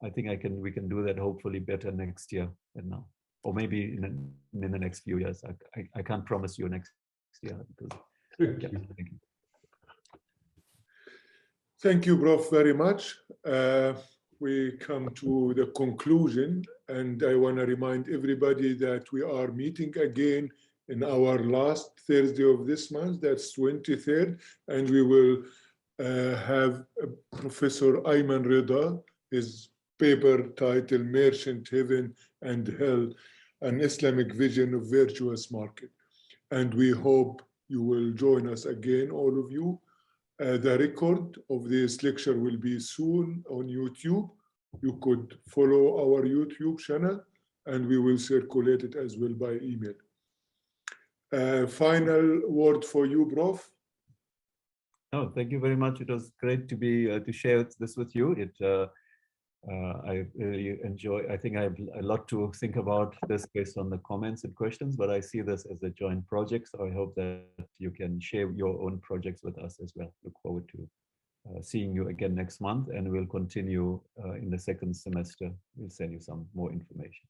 B: I think we can do that hopefully better next year than now. Or maybe in the next few years. I can't promise you next year. Because,
H: thank you.
B: Thank you.
A: Thank you, Prof, very much. We come to the conclusion, and I want to remind everybody that we are meeting again in our last Thursday of this month, that's 23rd, and we will have Professor Ayman Rida, his paper titled Merchant Heaven and Hell, an Islamic Vision of Virtuous Market. And we hope you will join us again, all of you. The record of this lecture will be soon on YouTube. You could follow our YouTube channel and we will circulate it as well by email. Final word for you, Prof.
B: No, thank you very much. It was great to be to share this with you. I really enjoy. I think I have a lot to think about this based on the comments and questions, but I see this as a joint project. So I hope that you can share your own projects with us as well. Look forward to seeing you again next month, and we'll continue in the second semester. We'll send you some more information.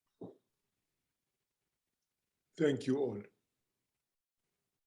A: Thank you all.